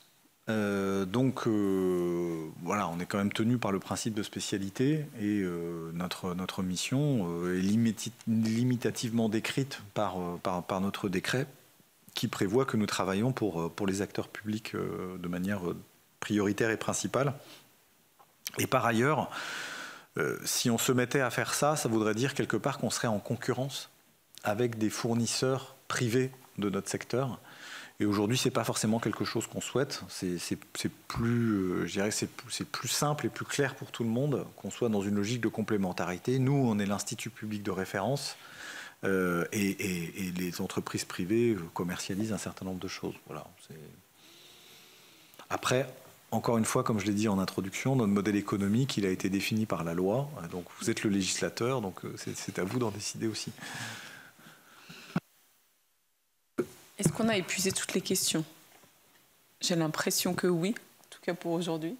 Donc voilà, on est quand même tenu par le principe de spécialité et notre mission est limitativement décrite par notre décret qui prévoit que nous travaillons pour les acteurs publics de manière prioritaire et principale. Et par ailleurs, si on se mettait à faire ça, ça voudrait dire quelque part qu'on serait en concurrence avec des fournisseurs privés de notre secteur. Et aujourd'hui, ce n'est pas forcément quelque chose qu'on souhaite. C'est plus, je dirais, c'est plus simple et plus clair pour tout le monde qu'on soit dans une logique de complémentarité. Nous, on est l'institut public de référence et les entreprises privées commercialisent un certain nombre de choses. Voilà. Après, encore une fois, comme je l'ai dit en introduction, notre modèle économique, il a été défini par la loi. Donc, vous êtes le législateur, donc c'est à vous d'en décider aussi. Est-ce qu'on a épuisé toutes les questions? J'ai l'impression que oui, en tout cas pour aujourd'hui.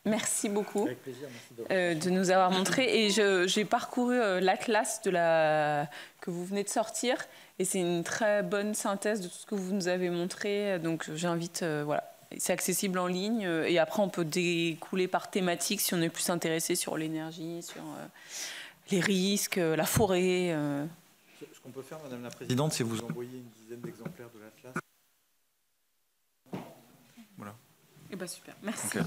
Merci beaucoup. Avec plaisir, merci de nous avoir montré. Et j'ai parcouru l'atlas que vous venez de sortir. Et c'est une très bonne synthèse de tout ce que vous nous avez montré. Donc j'invite, voilà, c'est accessible en ligne. Et après, on peut découler par thématique si on est plus intéressé sur l'énergie, sur les risques, la forêt. Ce qu'on peut faire, Madame la Présidente, c'est vous envoyer une dizaine d'exemplaires de l'atlas. Voilà. Eh bien, super. Merci. Okay.